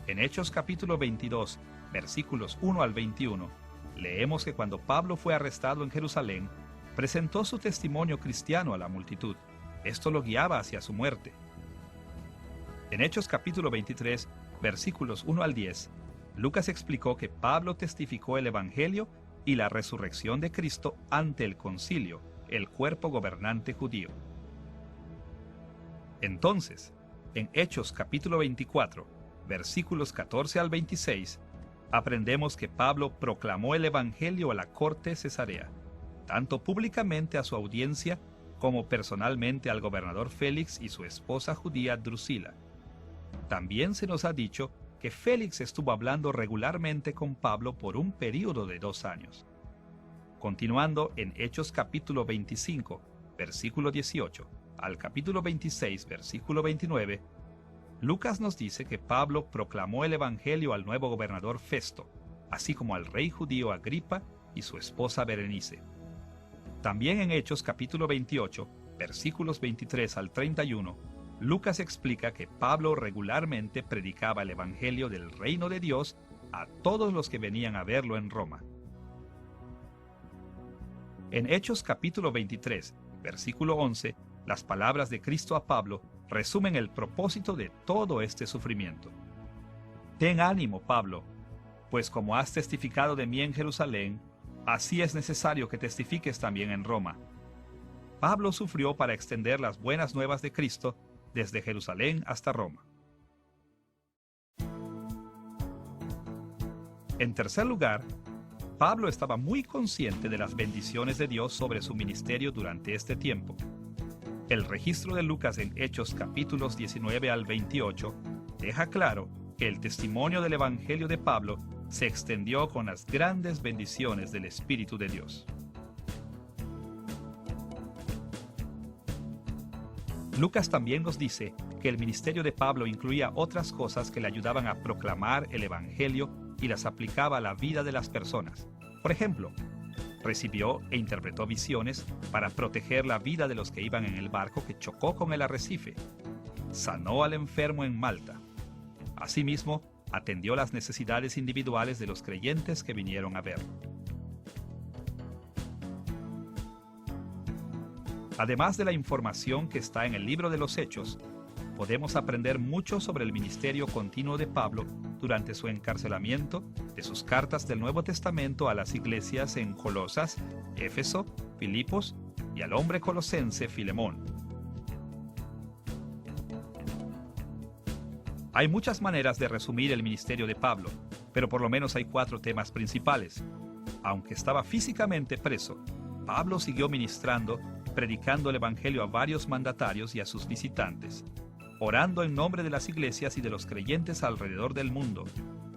[SPEAKER 2] En Hechos capítulo 22, versículos 1 al 21, leemos que cuando Pablo fue arrestado en Jerusalén, presentó su testimonio cristiano a la multitud. Esto lo guiaba hacia su muerte. En Hechos capítulo 23, versículos 1 al 10, Lucas explicó que Pablo testificó el Evangelio y la resurrección de Cristo ante el concilio, el cuerpo gobernante judío. Entonces, en Hechos capítulo 24, versículos 14 al 26, aprendemos que Pablo proclamó el Evangelio a la corte cesarea, tanto públicamente a su audiencia como personalmente al gobernador Félix y su esposa judía Drusila. También se nos ha dicho que Félix estuvo hablando regularmente con Pablo por un período de 2 años. Continuando en Hechos capítulo 25, versículo 18, al capítulo 26, versículo 29, Lucas nos dice que Pablo proclamó el Evangelio al nuevo gobernador Festo, así como al rey judío Agripa y su esposa Berenice. También en Hechos capítulo 28, versículos 23 al 31, Lucas explica que Pablo regularmente predicaba el Evangelio del reino de Dios a todos los que venían a verlo en Roma. En Hechos capítulo 23, versículo 11, las palabras de Cristo a Pablo resumen el propósito de todo este sufrimiento. Ten ánimo, Pablo, pues como has testificado de mí en Jerusalén, así es necesario que testifiques también en Roma. Pablo sufrió para extender las buenas nuevas de Cristo desde Jerusalén hasta Roma. En tercer lugar, Pablo estaba muy consciente de las bendiciones de Dios sobre su ministerio durante este tiempo. El registro de Lucas en Hechos capítulos 19 al 28 deja claro que el testimonio del Evangelio de Pablo se extendió con las grandes bendiciones del Espíritu de Dios. Lucas también nos dice que el ministerio de Pablo incluía otras cosas que le ayudaban a proclamar el Evangelio y las aplicaba a la vida de las personas. Por ejemplo, recibió e interpretó visiones para proteger la vida de los que iban en el barco que chocó con el arrecife. Sanó al enfermo en Malta. Asimismo, atendió las necesidades individuales de los creyentes que vinieron a verlo. Además de la información que está en el libro de los Hechos, podemos aprender mucho sobre el ministerio continuo de Pablo durante su encarcelamiento, de sus cartas del Nuevo Testamento a las iglesias en Colosas, Éfeso, Filipos y al hombre colosense Filemón. Hay muchas maneras de resumir el ministerio de Pablo, pero por lo menos hay 4 temas principales. Aunque estaba físicamente preso, Pablo siguió ministrando, predicando el Evangelio a varios mandatarios y a sus visitantes, orando en nombre de las iglesias y de los creyentes alrededor del mundo,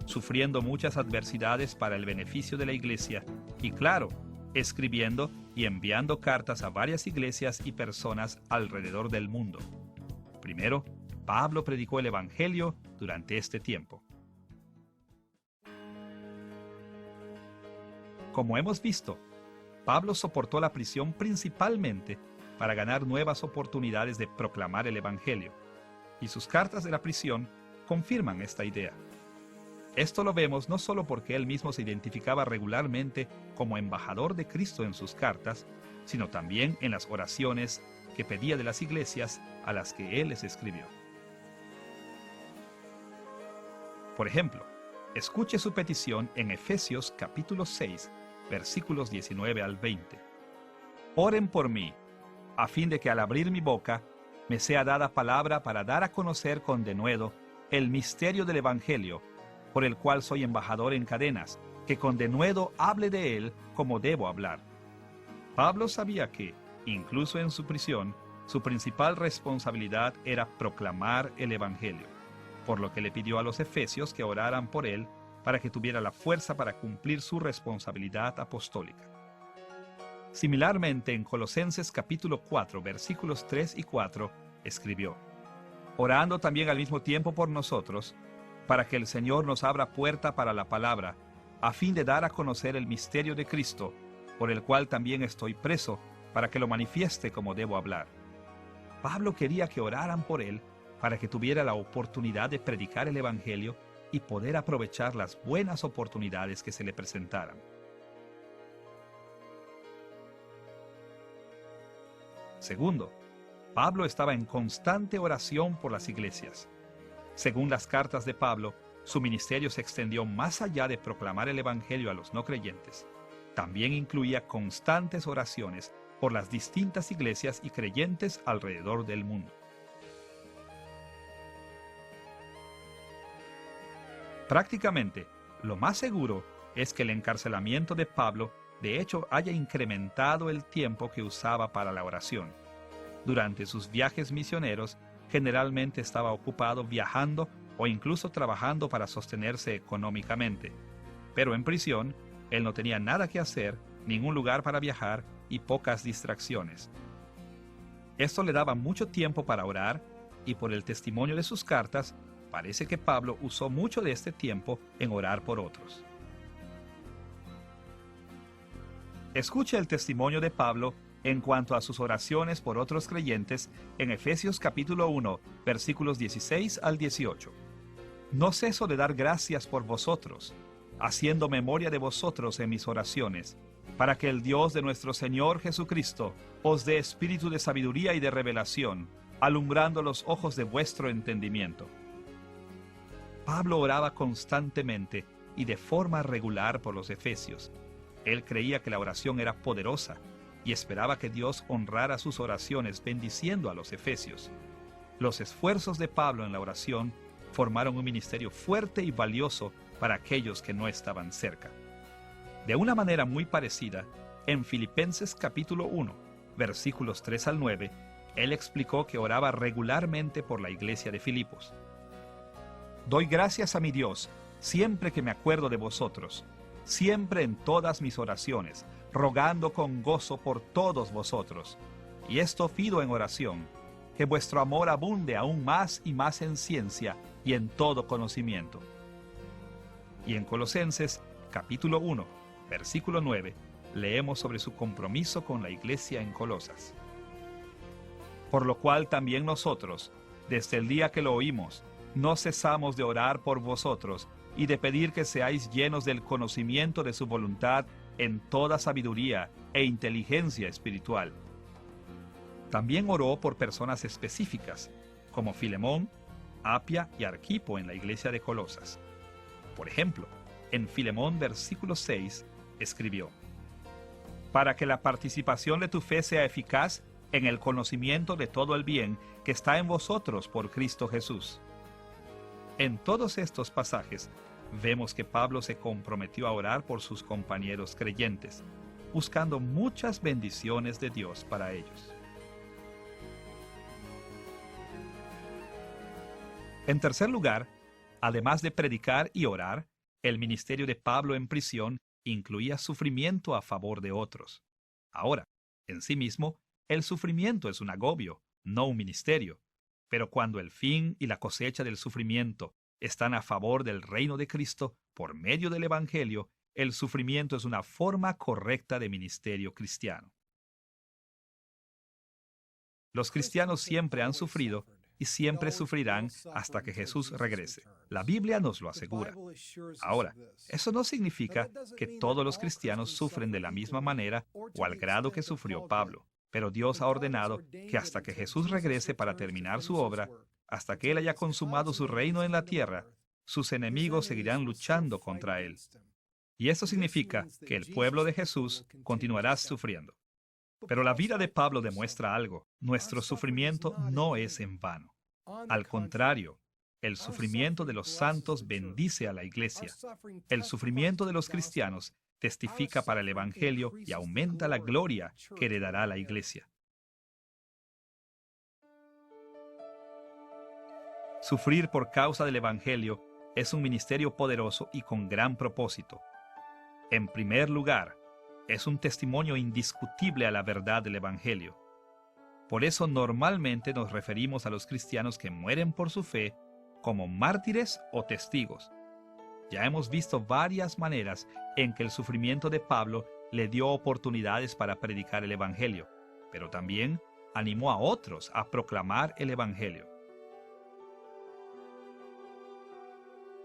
[SPEAKER 2] sufriendo muchas adversidades para el beneficio de la iglesia y, claro, escribiendo y enviando cartas a varias iglesias y personas alrededor del mundo. Primero, Pablo predicó el Evangelio durante este tiempo. Como hemos visto, Pablo soportó la prisión principalmente para ganar nuevas oportunidades de proclamar el Evangelio, y sus cartas de la prisión confirman esta idea. Esto lo vemos no solo porque él mismo se identificaba regularmente como embajador de Cristo en sus cartas, sino también en las oraciones que pedía de las iglesias a las que él les escribió. Por ejemplo, escuche su petición en Efesios capítulo 6, versículos 19 al 20. Oren por mí, a fin de que al abrir mi boca me sea dada palabra para dar a conocer con denuedo el misterio del Evangelio, por el cual soy embajador en cadenas, que con denuedo hable de él como debo hablar. Pablo sabía que, incluso en su prisión, su principal responsabilidad era proclamar el Evangelio, por lo que le pidió a los efesios que oraran por él para que tuviera la fuerza para cumplir su responsabilidad apostólica. Similarmente, en Colosenses capítulo 4, versículos 3 y 4, escribió: orando también al mismo tiempo por nosotros, para que el Señor nos abra puerta para la palabra, a fin de dar a conocer el misterio de Cristo, por el cual también estoy preso, para que lo manifieste como debo hablar. Pablo quería que oraran por él, para que tuviera la oportunidad de predicar el Evangelio y poder aprovechar las buenas oportunidades que se le presentaran. Segundo, Pablo estaba en constante oración por las iglesias. Según las cartas de Pablo, su ministerio se extendió más allá de proclamar el Evangelio a los no creyentes. También incluía constantes oraciones por las distintas iglesias y creyentes alrededor del mundo. Prácticamente, lo más seguro es que el encarcelamiento de Pablo de hecho haya incrementado el tiempo que usaba para la oración. Durante sus viajes misioneros, generalmente estaba ocupado viajando o incluso trabajando para sostenerse económicamente. Pero en prisión, él no tenía nada que hacer, ningún lugar para viajar y pocas distracciones. Esto le daba mucho tiempo para orar, y por el testimonio de sus cartas, parece que Pablo usó mucho de este tiempo en orar por otros. Escuche el testimonio de Pablo en cuanto a sus oraciones por otros creyentes en Efesios capítulo 1, versículos 16 al 18. No ceso de dar gracias por vosotros, haciendo memoria de vosotros en mis oraciones, para que el Dios de nuestro Señor Jesucristo os dé espíritu de sabiduría y de revelación, alumbrando los ojos de vuestro entendimiento. Pablo oraba constantemente y de forma regular por los efesios. Él creía que la oración era poderosa y esperaba que Dios honrara sus oraciones bendiciendo a los efesios. Los esfuerzos de Pablo en la oración formaron un ministerio fuerte y valioso para aquellos que no estaban cerca. De una manera muy parecida, en Filipenses capítulo 1, versículos 3 al 9, él explicó que oraba regularmente por la iglesia de Filipos. Doy gracias a mi Dios siempre que me acuerdo de vosotros, siempre en todas mis oraciones, rogando con gozo por todos vosotros. Y esto pido en oración, que vuestro amor abunde aún más y más en ciencia y en todo conocimiento. Y en Colosenses capítulo 1, versículo 9, leemos sobre su compromiso con la iglesia en Colosas. Por lo cual también nosotros, desde el día que lo oímos, no cesamos de orar por vosotros y de pedir que seáis llenos del conocimiento de su voluntad en toda sabiduría e inteligencia espiritual. También oró por personas específicas, como Filemón, Apia y Arquipo en la iglesia de Colosas. Por ejemplo, en Filemón versículo 6, escribió: para que la participación de tu fe sea eficaz en el conocimiento de todo el bien que está en vosotros por Cristo Jesús. En todos estos pasajes, vemos que Pablo se comprometió a orar por sus compañeros creyentes, buscando muchas bendiciones de Dios para ellos. En tercer lugar, además de predicar y orar, el ministerio de Pablo en prisión incluía sufrimiento a favor de otros. Ahora, en sí mismo, el sufrimiento es un agobio, no un ministerio. Pero cuando el fin y la cosecha del sufrimiento están a favor del reino de Cristo por medio del Evangelio, el sufrimiento es una forma correcta de ministerio cristiano. Los cristianos siempre han sufrido y siempre sufrirán hasta que Jesús regrese. La Biblia nos lo asegura. Ahora, eso no significa que todos los cristianos sufren de la misma manera o al grado que sufrió Pablo, pero Dios ha ordenado que hasta que Jesús regrese para terminar su obra, hasta que Él haya consumado su reino en la tierra, sus enemigos seguirán luchando contra Él. Y eso significa que el pueblo de Jesús continuará sufriendo. Pero la vida de Pablo demuestra algo. Nuestro sufrimiento no es en vano. Al contrario, el sufrimiento de los santos bendice a la iglesia. El sufrimiento de los cristianos testifica para el Evangelio y aumenta la gloria que heredará la iglesia. Sufrir por causa del Evangelio es un ministerio poderoso y con gran propósito. En primer lugar, es un testimonio indiscutible a la verdad del Evangelio. Por eso normalmente nos referimos a los cristianos que mueren por su fe como mártires o testigos. Ya hemos visto varias maneras en que el sufrimiento de Pablo le dio oportunidades para predicar el Evangelio, pero también animó a otros a proclamar el Evangelio.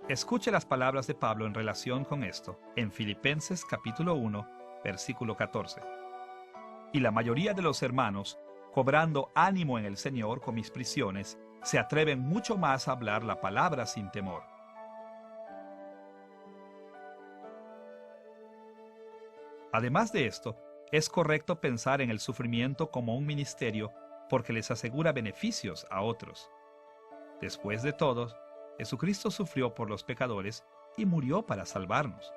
[SPEAKER 2] Escuche las palabras de Pablo en relación con esto en Filipenses capítulo 1, versículo 14. Y la mayoría de los hermanos, cobrando ánimo en el Señor con mis prisiones, se atreven mucho más a hablar la palabra sin temor. Además de esto, es correcto pensar en el sufrimiento como un ministerio porque les asegura beneficios a otros. Después de todo, Jesucristo sufrió por los pecadores y murió para salvarnos.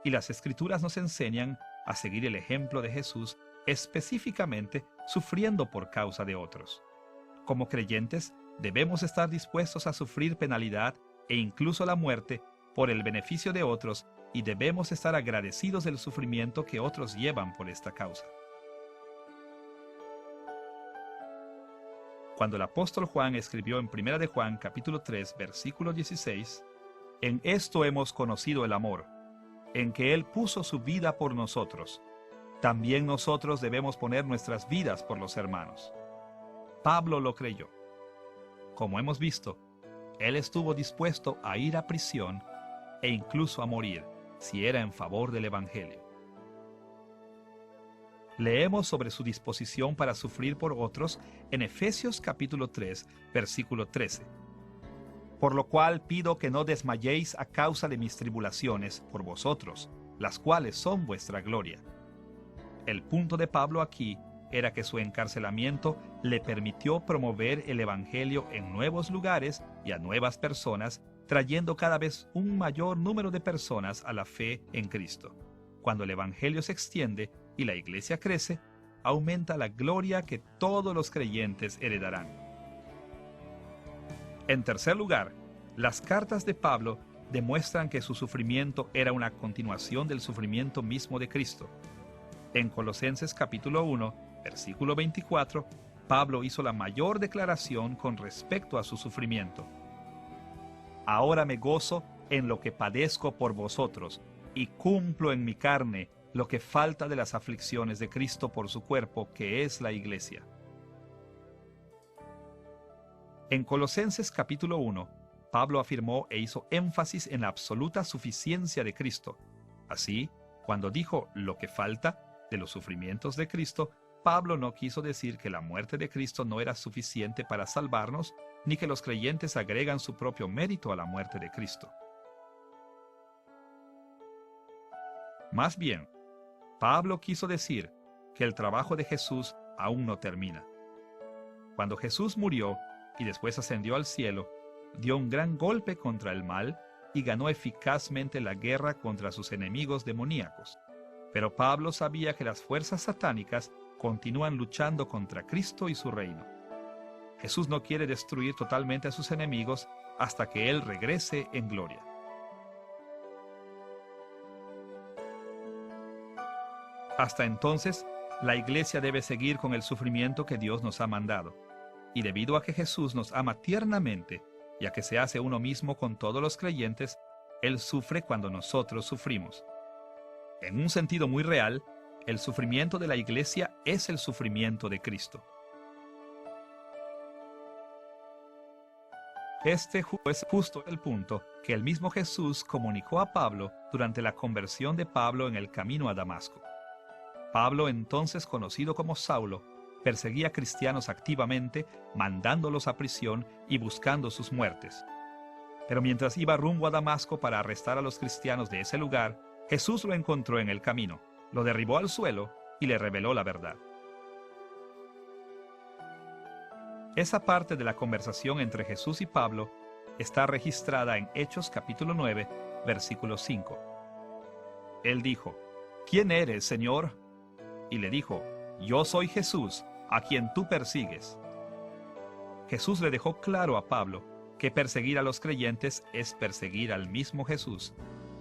[SPEAKER 2] Y las Escrituras nos enseñan a seguir el ejemplo de Jesús, específicamente sufriendo por causa de otros. Como creyentes, debemos estar dispuestos a sufrir penalidad e incluso la muerte por el beneficio de otros, y debemos estar agradecidos del sufrimiento que otros llevan por esta causa. Cuando el apóstol Juan escribió en 1 de Juan capítulo 3, versículo 16, «En esto hemos conocido el amor, en que Él puso su vida por nosotros. También nosotros debemos poner nuestras vidas por los hermanos». Pablo lo creyó. Como hemos visto, él estuvo dispuesto a ir a prisión e incluso a morir si era en favor del Evangelio. Leemos sobre su disposición para sufrir por otros en Efesios capítulo 3, versículo 13. «Por lo cual pido que no desmayéis a causa de mis tribulaciones por vosotros, las cuales son vuestra gloria». El punto de Pablo aquí era que su encarcelamiento le permitió promover el Evangelio en nuevos lugares y a nuevas personas, trayendo cada vez un mayor número de personas a la fe en Cristo. Cuando el Evangelio se extiende y la iglesia crece, aumenta la gloria que todos los creyentes heredarán. En tercer lugar, las cartas de Pablo demuestran que su sufrimiento era una continuación del sufrimiento mismo de Cristo. En Colosenses capítulo 1, versículo 24, Pablo hizo la mayor declaración con respecto a su sufrimiento. «Ahora me gozo en lo que padezco por vosotros, y cumplo en mi carne lo que falta de las aflicciones de Cristo por su cuerpo, que es la iglesia». En Colosenses capítulo 1, Pablo afirmó e hizo énfasis en la absoluta suficiencia de Cristo. Así, cuando dijo lo que falta de los sufrimientos de Cristo, Pablo no quiso decir que la muerte de Cristo no era suficiente para salvarnos, ni que los creyentes agregan su propio mérito a la muerte de Cristo. Más bien, Pablo quiso decir que el trabajo de Jesús aún no termina. Cuando Jesús murió y después ascendió al cielo, dio un gran golpe contra el mal y ganó eficazmente la guerra contra sus enemigos demoníacos. Pero Pablo sabía que las fuerzas satánicas continúan luchando contra Cristo y su reino. Jesús no quiere destruir totalmente a sus enemigos hasta que Él regrese en gloria. Hasta entonces, la iglesia debe seguir con el sufrimiento que Dios nos ha mandado. Y debido a que Jesús nos ama tiernamente, y a que se hace uno mismo con todos los creyentes, Él sufre cuando nosotros sufrimos. En un sentido muy real, el sufrimiento de la iglesia es el sufrimiento de Cristo. Este es justo el punto que el mismo Jesús comunicó a Pablo durante la conversión de Pablo en el camino a Damasco. Pablo, entonces conocido como Saulo, perseguía a cristianos activamente, mandándolos a prisión y buscando sus muertes. Pero mientras iba rumbo a Damasco para arrestar a los cristianos de ese lugar, Jesús lo encontró en el camino, lo derribó al suelo y le reveló la verdad. Esa parte de la conversación entre Jesús y Pablo está registrada en Hechos capítulo 9, versículo 5. Él dijo: ¿Quién eres, Señor? Y le dijo: Yo soy Jesús, a quien tú persigues. Jesús le dejó claro a Pablo que perseguir a los creyentes es perseguir al mismo Jesús,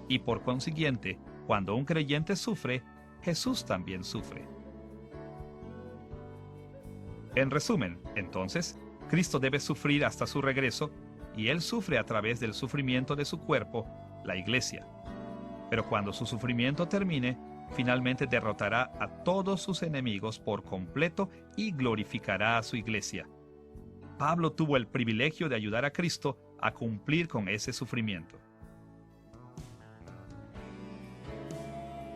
[SPEAKER 2] y por consiguiente, cuando un creyente sufre, Jesús también sufre. En resumen, entonces, Cristo debe sufrir hasta su regreso, y Él sufre a través del sufrimiento de su cuerpo, la iglesia. Pero cuando su sufrimiento termine, finalmente derrotará a todos sus enemigos por completo y glorificará a su iglesia. Pablo tuvo el privilegio de ayudar a Cristo a cumplir con ese sufrimiento.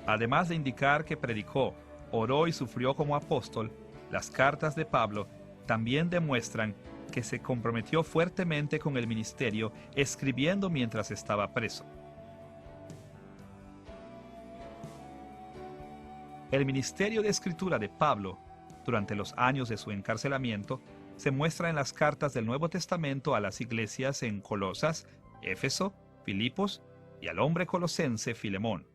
[SPEAKER 2] Además de indicar que predicó, oró y sufrió como apóstol, las cartas de Pablo también demuestran que se comprometió fuertemente con el ministerio, escribiendo mientras estaba preso. El ministerio de escritura de Pablo, durante los años de su encarcelamiento, se muestra en las cartas del Nuevo Testamento a las iglesias en Colosas, Éfeso, Filipos y al hombre colosense Filemón.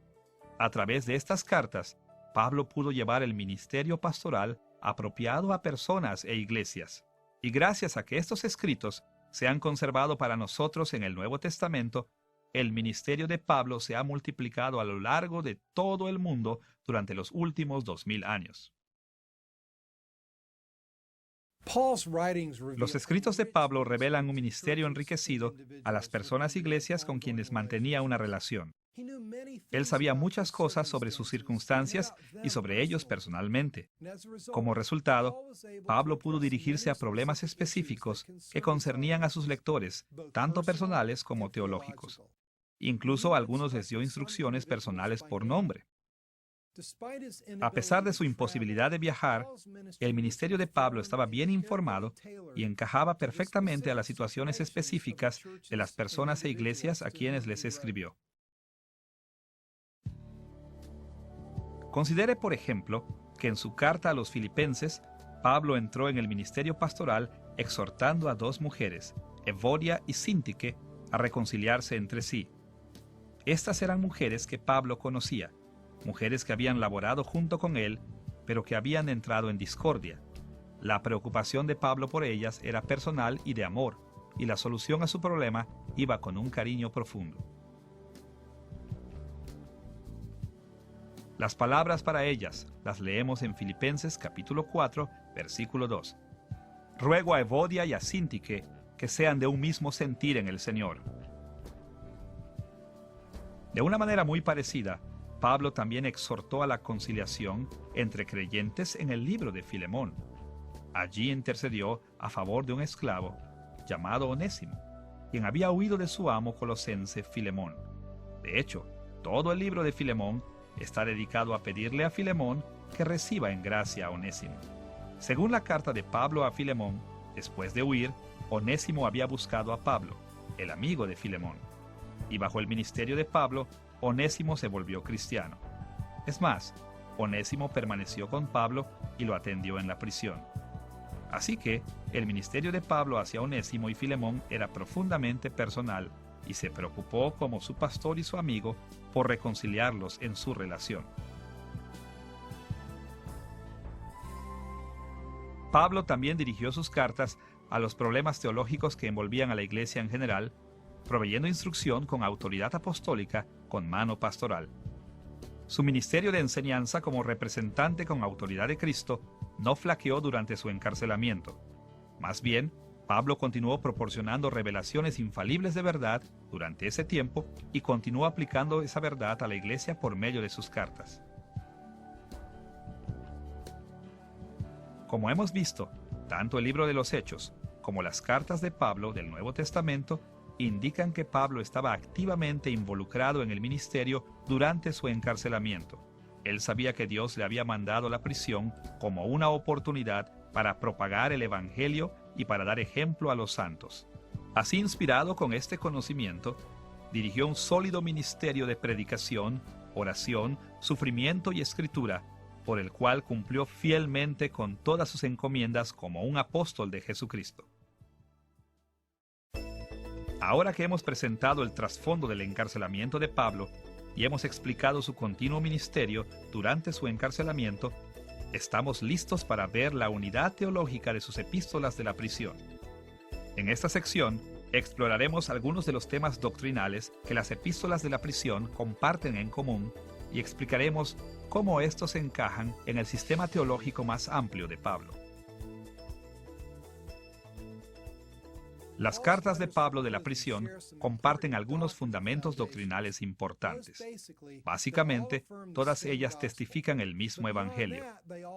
[SPEAKER 2] A través de estas cartas, Pablo pudo llevar el ministerio pastoral apropiado a personas e iglesias. Y gracias a que estos escritos se han conservado para nosotros en el Nuevo Testamento, el ministerio de Pablo se ha multiplicado a lo largo de todo el mundo durante los últimos 2000 años. Los escritos de Pablo revelan un ministerio enriquecido a las personas e iglesias con quienes mantenía una relación. Él sabía muchas cosas sobre sus circunstancias y sobre ellos personalmente. Como resultado, Pablo pudo dirigirse a problemas específicos que concernían a sus lectores, tanto personales como teológicos. Incluso a algunos les dio instrucciones personales por nombre. A pesar de su imposibilidad de viajar, el ministerio de Pablo estaba bien informado y encajaba perfectamente a las situaciones específicas de las personas e iglesias a quienes les escribió. Considere, por ejemplo, que en su carta a los Filipenses, Pablo entró en el ministerio pastoral exhortando a dos mujeres, Evodia y Síntique, a reconciliarse entre sí. Estas eran mujeres que Pablo conocía, mujeres que habían laborado junto con él, pero que habían entrado en discordia. La preocupación de Pablo por ellas era personal y de amor, y la solución a su problema iba con un cariño profundo. Las palabras para ellas las leemos en Filipenses capítulo 4, versículo 2. Ruego a Evodia y a Síntique que sean de un mismo sentir en el Señor. De una manera muy parecida, Pablo también exhortó a la conciliación entre creyentes en el libro de Filemón. Allí intercedió a favor de un esclavo llamado Onésimo, quien había huido de su amo colosense Filemón. De hecho, todo el libro de Filemón está dedicado a pedirle a Filemón que reciba en gracia a Onésimo. Según la carta de Pablo a Filemón, después de huir, Onésimo había buscado a Pablo, el amigo de Filemón. Y bajo el ministerio de Pablo, Onésimo se volvió cristiano. Es más, Onésimo permaneció con Pablo y lo atendió en la prisión. Así que, el ministerio de Pablo hacia Onésimo y Filemón era profundamente personal y se preocupó como su pastor y su amigo por reconciliarlos en su relación. Pablo también dirigió sus cartas a los problemas teológicos que envolvían a la iglesia en general, proveyendo instrucción con autoridad apostólica con mano pastoral. Su ministerio de enseñanza como representante con autoridad de Cristo no flaqueó durante su encarcelamiento. Más bien, Pablo continuó proporcionando revelaciones infalibles de verdad durante ese tiempo y continuó aplicando esa verdad a la iglesia por medio de sus cartas. Como hemos visto, tanto el libro de los Hechos como las cartas de Pablo del Nuevo Testamento indican que Pablo estaba activamente involucrado en el ministerio durante su encarcelamiento. Él sabía que Dios le había mandado la prisión como una oportunidad para propagar el Evangelio y para dar ejemplo a los santos. Así, inspirado con este conocimiento, dirigió un sólido ministerio de predicación, oración, sufrimiento y escritura, por el cual cumplió fielmente con todas sus encomiendas como un apóstol de Jesucristo. Ahora que hemos presentado el trasfondo del encarcelamiento de Pablo y hemos explicado su continuo ministerio durante su encarcelamiento, estamos listos para ver la unidad teológica de sus epístolas de la prisión. En esta sección, exploraremos algunos de los temas doctrinales que las epístolas de la prisión comparten en común y explicaremos cómo estos encajan en el sistema teológico más amplio de Pablo. Las cartas de Pablo de la prisión comparten algunos fundamentos doctrinales importantes. Básicamente, todas ellas testifican el mismo Evangelio.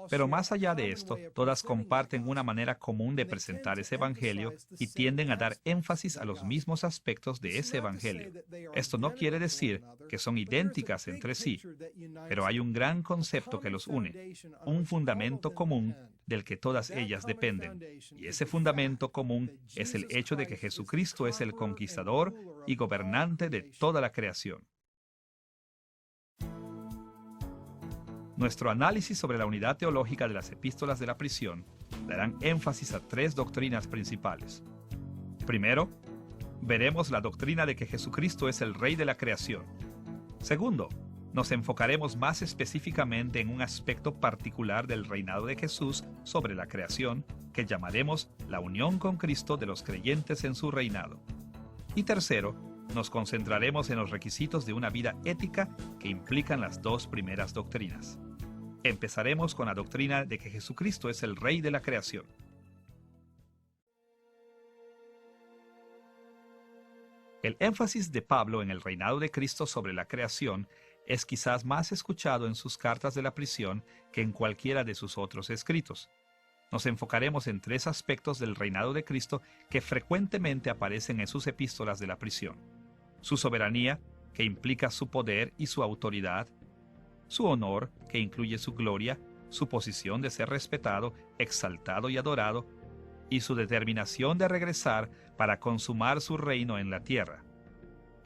[SPEAKER 2] Pero más allá de esto, todas comparten una manera común de presentar ese Evangelio y tienden a dar énfasis a los mismos aspectos de ese Evangelio. Esto no quiere decir que son idénticas entre sí, pero hay un gran concepto que los une, un fundamento común del que todas ellas dependen. Y ese fundamento común es el hecho de que Jesucristo es el conquistador y gobernante de toda la creación. Nuestro análisis sobre la unidad teológica de las epístolas de la prisión darán énfasis a tres doctrinas principales. Primero, veremos la doctrina de que Jesucristo es el Rey de la creación. Segundo, nos enfocaremos más específicamente en un aspecto particular del reinado de Jesús sobre la creación, que llamaremos la unión con Cristo de los creyentes en su reinado. Y tercero, nos concentraremos en los requisitos de una vida ética que implican las dos primeras doctrinas. Empezaremos con la doctrina de que Jesucristo es el Rey de la creación. El énfasis de Pablo en el reinado de Cristo sobre la creación es quizás más escuchado en sus cartas de la prisión que en cualquiera de sus otros escritos. Nos enfocaremos en tres aspectos del reinado de Cristo que frecuentemente aparecen en sus epístolas de la prisión: su soberanía, que implica su poder y su autoridad; su honor, que incluye su gloria, su posición de ser respetado, exaltado y adorado; y su determinación de regresar para consumar su reino en la tierra.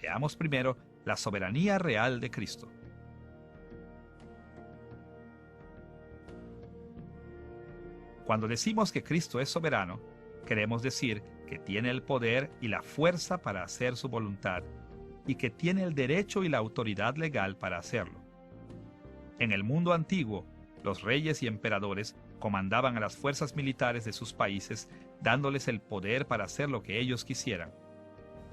[SPEAKER 2] Veamos primero la soberanía real de Cristo. Cuando decimos que Cristo es soberano, queremos decir que tiene el poder y la fuerza para hacer su voluntad, y que tiene el derecho y la autoridad legal para hacerlo. En el mundo antiguo, los reyes y emperadores comandaban a las fuerzas militares de sus países, dándoles el poder para hacer lo que ellos quisieran.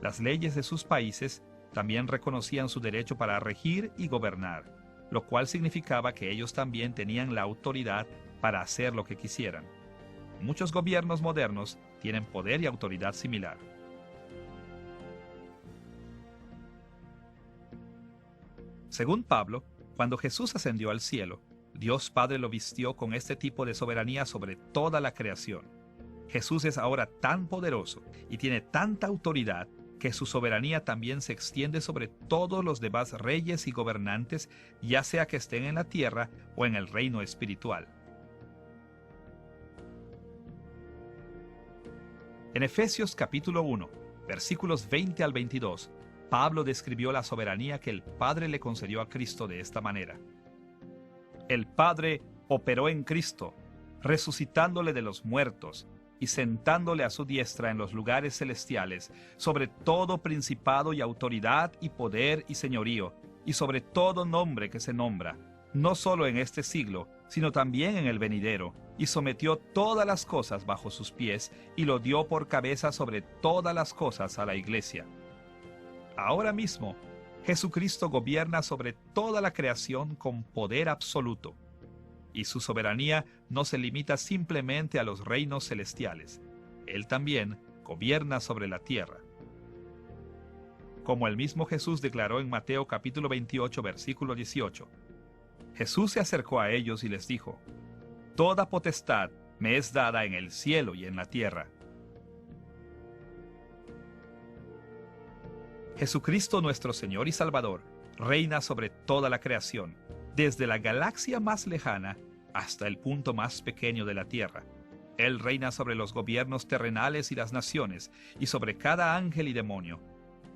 [SPEAKER 2] Las leyes de sus países también reconocían su derecho para regir y gobernar, lo cual significaba que ellos también tenían la autoridad para hacer lo que quisieran. Muchos gobiernos modernos tienen poder y autoridad similar. Según Pablo, cuando Jesús ascendió al cielo, Dios Padre lo vistió con este tipo de soberanía sobre toda la creación. Jesús es ahora tan poderoso y tiene tanta autoridad que su soberanía también se extiende sobre todos los demás reyes y gobernantes, ya sea que estén en la tierra o en el reino espiritual. En Efesios capítulo 1, versículos 20 al 22, Pablo describió la soberanía que el Padre le concedió a Cristo de esta manera: el Padre operó en Cristo, resucitándole de los muertos y sentándole a su diestra en los lugares celestiales, sobre todo principado y autoridad y poder y señorío, y sobre todo nombre que se nombra, no solo en este siglo, sino también en el venidero, y sometió todas las cosas bajo sus pies, y lo dio por cabeza sobre todas las cosas a la Iglesia. Ahora mismo, Jesucristo gobierna sobre toda la creación con poder absoluto, y su soberanía no se limita simplemente a los reinos celestiales. Él también gobierna sobre la tierra. Como el mismo Jesús declaró en Mateo capítulo 28, versículo 18. Jesús se acercó a ellos y les dijo: Toda potestad me es dada en el cielo y en la tierra. Jesucristo nuestro Señor y Salvador reina sobre toda la creación, desde la galaxia más lejana hasta el punto más pequeño de la tierra. Él reina sobre los gobiernos terrenales y las naciones, y sobre cada ángel y demonio.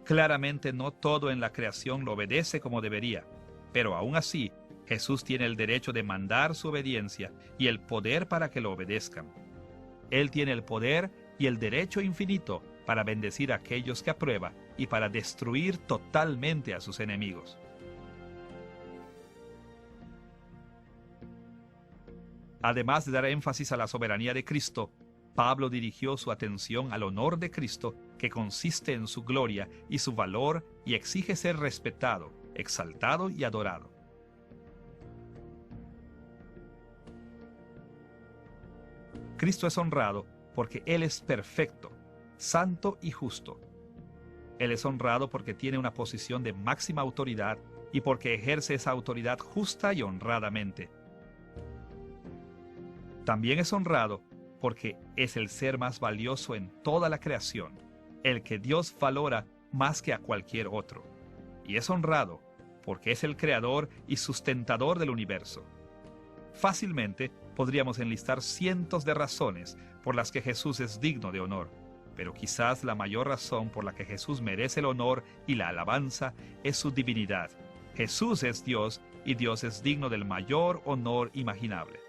[SPEAKER 2] Claramente no todo en la creación lo obedece como debería, pero aún así, Jesús tiene el derecho de mandar su obediencia y el poder para que lo obedezcan. Él tiene el poder y el derecho infinito para bendecir a aquellos que aprueba y para destruir totalmente a sus enemigos. Además de dar énfasis a la soberanía de Cristo, Pablo dirigió su atención al honor de Cristo, que consiste en su gloria y su valor y exige ser respetado, exaltado y adorado. Cristo es honrado porque Él es perfecto, santo y justo. Él es honrado porque tiene una posición de máxima autoridad y porque ejerce esa autoridad justa y honradamente. También es honrado porque es el ser más valioso en toda la creación, el que Dios valora más que a cualquier otro. Y es honrado porque es el creador y sustentador del universo. Fácilmente podríamos enlistar cientos de razones por las que Jesús es digno de honor, pero quizás la mayor razón por la que Jesús merece el honor y la alabanza es su divinidad. Jesús es Dios y Dios es digno del mayor honor imaginable.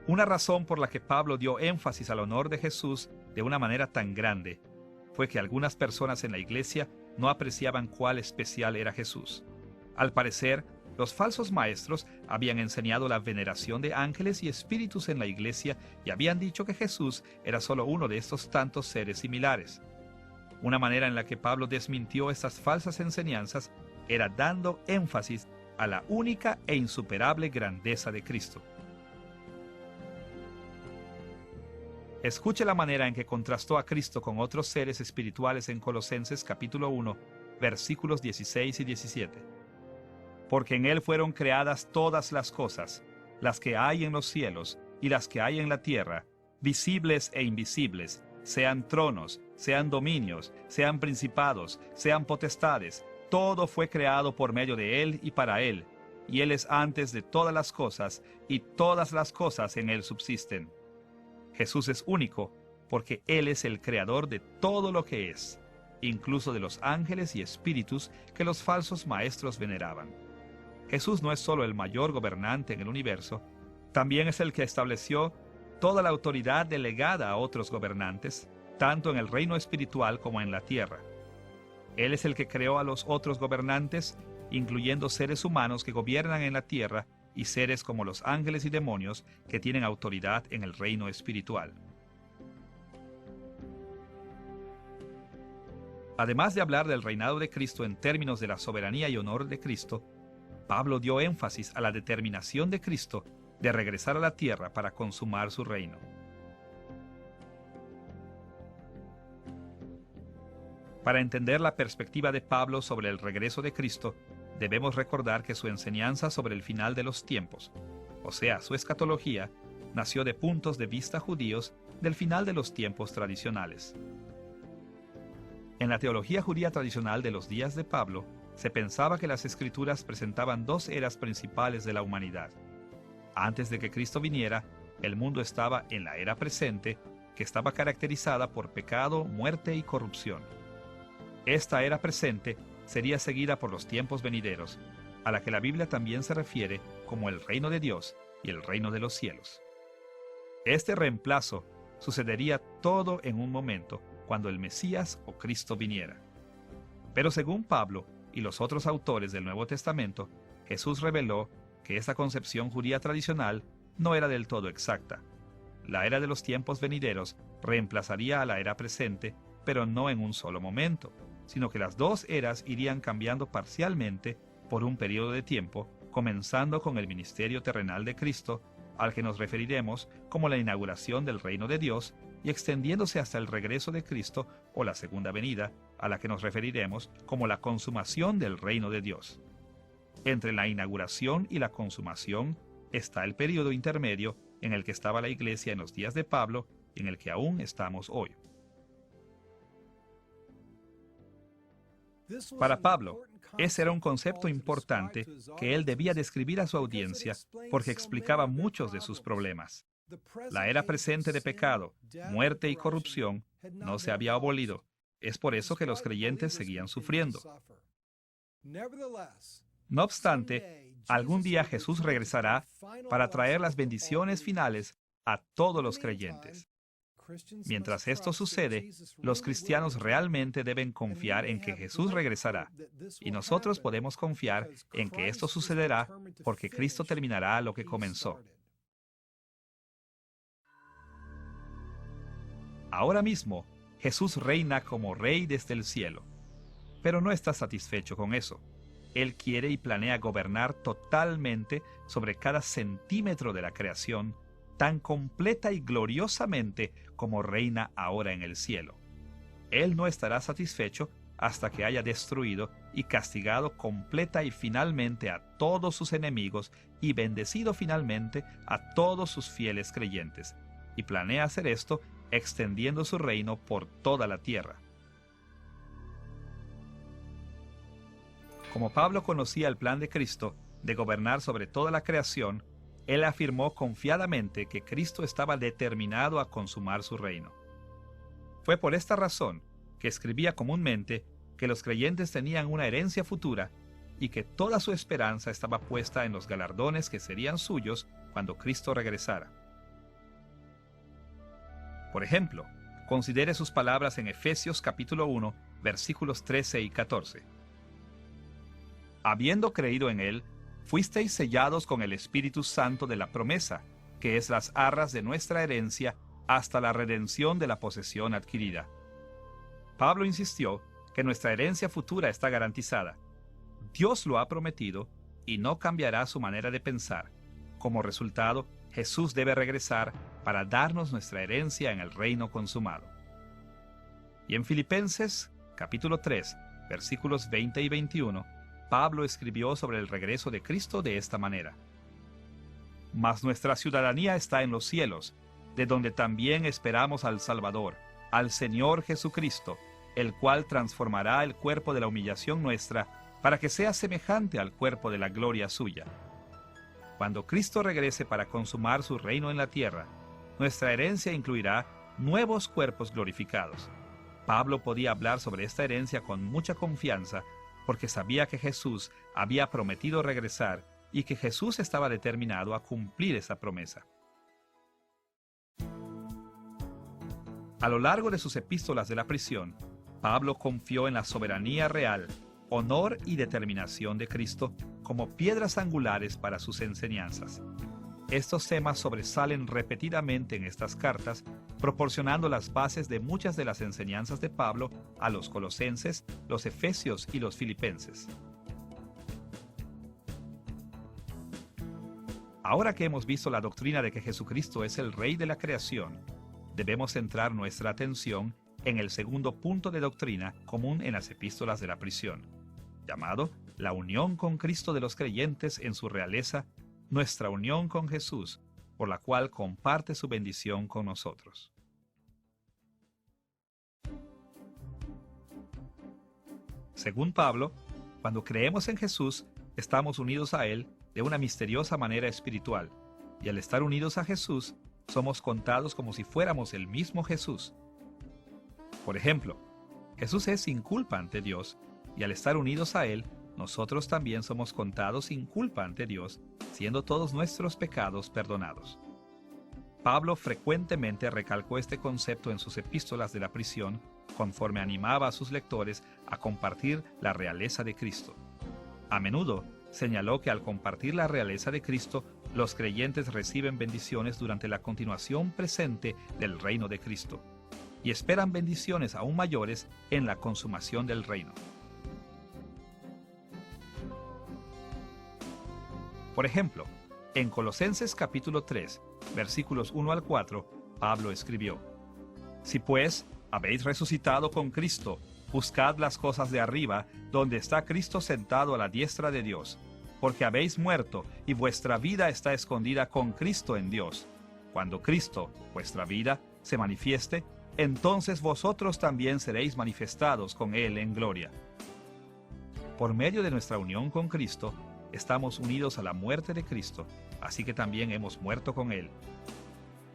[SPEAKER 2] Una razón por la que Pablo dio énfasis al honor de Jesús de una manera tan grande fue que algunas personas en la iglesia no apreciaban cuál especial era Jesús. Al parecer, los falsos maestros habían enseñado la veneración de ángeles y espíritus en la iglesia y habían dicho que Jesús era solo uno de estos tantos seres similares. Una manera en la que Pablo desmintió estas falsas enseñanzas era dando énfasis a la única e insuperable grandeza de Cristo. Escuche la manera en que contrastó a Cristo con otros seres espirituales en Colosenses capítulo 1, versículos 16 y 17. Porque en Él fueron creadas todas las cosas, las que hay en los cielos y las que hay en la tierra, visibles e invisibles, sean tronos, sean dominios, sean principados, sean potestades. Todo fue creado por medio de Él y para Él, y Él es antes de todas las cosas, y todas las cosas en Él subsisten. Jesús es único porque Él es el creador de todo lo que es, incluso de los ángeles y espíritus que los falsos maestros veneraban. Jesús no es solo el mayor gobernante en el universo, también es el que estableció toda la autoridad delegada a otros gobernantes, tanto en el reino espiritual como en la tierra. Él es el que creó a los otros gobernantes, incluyendo seres humanos que gobiernan en la tierra y seres como los ángeles y demonios que tienen autoridad en el reino espiritual. Además de hablar del reinado de Cristo en términos de la soberanía y honor de Cristo, Pablo dio énfasis a la determinación de Cristo de regresar a la tierra para consumar su reino. Para entender la perspectiva de Pablo sobre el regreso de Cristo, debemos recordar que su enseñanza sobre el final de los tiempos, o sea, su escatología, nació de puntos de vista judíos del final de los tiempos tradicionales. En la teología judía tradicional de los días de Pablo, se pensaba que las Escrituras presentaban dos eras principales de la humanidad. Antes de que Cristo viniera, el mundo estaba en la era presente, que estaba caracterizada por pecado, muerte y corrupción. Esta era presente sería seguida por los tiempos venideros, a la que la Biblia también se refiere como el reino de Dios y el reino de los cielos. Este reemplazo sucedería todo en un momento cuando el Mesías o Cristo viniera. Pero según Pablo y los otros autores del Nuevo Testamento, Jesús reveló que esta concepción judía tradicional no era del todo exacta. La era de los tiempos venideros reemplazaría a la era presente, pero no en un solo momento, sino que las dos eras irían cambiando parcialmente por un periodo de tiempo, comenzando con el ministerio terrenal de Cristo al que nos referiremos como la inauguración del reino de Dios, y extendiéndose hasta el regreso de Cristo o la segunda venida, a la que nos referiremos como la consumación del reino de Dios. Entre la inauguración y la consumación está el período intermedio en el que estaba la iglesia en los días de Pablo y en el que aún estamos hoy. Para Pablo, ese era un concepto importante que él debía describir a su audiencia porque explicaba muchos de sus problemas. La era presente de pecado, muerte y corrupción no se había abolido. Es por eso que los creyentes seguían sufriendo. No obstante, algún día Jesús regresará para traer las bendiciones finales a todos los creyentes. Mientras esto sucede, los cristianos realmente deben confiar en que Jesús regresará, y nosotros podemos confiar en que esto sucederá porque Cristo terminará lo que comenzó. Ahora mismo, Jesús reina como Rey desde el cielo, pero no está satisfecho con eso. Él quiere y planea gobernar totalmente sobre cada centímetro de la creación, tan completa y gloriosamente como reina ahora en el cielo. Él no estará satisfecho hasta que haya destruido y castigado completa y finalmente a todos sus enemigos y bendecido finalmente a todos sus fieles creyentes, y planea hacer esto extendiendo su reino por toda la tierra. Como Pablo conocía el plan de Cristo de gobernar sobre toda la creación, él afirmó confiadamente que Cristo estaba determinado a consumar su reino. Fue por esta razón que escribía comúnmente que los creyentes tenían una herencia futura y que toda su esperanza estaba puesta en los galardones que serían suyos cuando Cristo regresara. Por ejemplo, considere sus palabras en Efesios capítulo 1, versículos 13 y 14. Habiendo creído en Él, fuisteis sellados con el Espíritu Santo de la promesa, que es las arras de nuestra herencia hasta la redención de la posesión adquirida. Pablo insistió que nuestra herencia futura está garantizada. Dios lo ha prometido y no cambiará su manera de pensar. Como resultado, Jesús debe regresar para darnos nuestra herencia en el reino consumado. Y en Filipenses, capítulo 3, versículos 20 y 21, Pablo escribió sobre el regreso de Cristo de esta manera: Mas nuestra ciudadanía está en los cielos, de donde también esperamos al Salvador, al Señor Jesucristo, el cual transformará el cuerpo de la humillación nuestra para que sea semejante al cuerpo de la gloria suya. Cuando Cristo regrese para consumar su reino en la tierra, nuestra herencia incluirá nuevos cuerpos glorificados. Pablo podía hablar sobre esta herencia con mucha confianza porque sabía que Jesús había prometido regresar y que Jesús estaba determinado a cumplir esa promesa. A lo largo de sus epístolas de la prisión, Pablo confió en la soberanía real, honor y determinación de Cristo como piedras angulares para sus enseñanzas. Estos temas sobresalen repetidamente en estas cartas, proporcionando las bases de muchas de las enseñanzas de Pablo a los colosenses, los efesios y los filipenses. Ahora que hemos visto la doctrina de que Jesucristo es el Rey de la creación, debemos centrar nuestra atención en el segundo punto de doctrina común en las epístolas de la prisión, llamado la unión con Cristo de los creyentes en su realeza, nuestra unión con Jesús, por la cual comparte su bendición con nosotros. Según Pablo, cuando creemos en Jesús, estamos unidos a Él de una misteriosa manera espiritual, y al estar unidos a Jesús, somos contados como si fuéramos el mismo Jesús. Por ejemplo, Jesús es sin culpa ante Dios, y al estar unidos a Él, nosotros también somos contados sin culpa ante Dios, siendo todos nuestros pecados perdonados. Pablo frecuentemente recalcó este concepto en sus epístolas de la prisión, conforme animaba a sus lectores a compartir la realeza de Cristo. A menudo señaló que al compartir la realeza de Cristo, los creyentes reciben bendiciones durante la continuación presente del reino de Cristo, y esperan bendiciones aún mayores en la consumación del reino. Por ejemplo, En Colosenses capítulo 3, versículos 1 al 4, Pablo escribió: Si pues habéis resucitado con Cristo, buscad las cosas de arriba, donde está Cristo sentado a la diestra de Dios, porque habéis muerto, y vuestra vida está escondida con Cristo en Dios. Cuando Cristo, vuestra vida, se manifieste, entonces vosotros también seréis manifestados con Él en gloria. Por medio de nuestra unión con Cristo, estamos unidos a la muerte de Cristo, así que también hemos muerto con Él.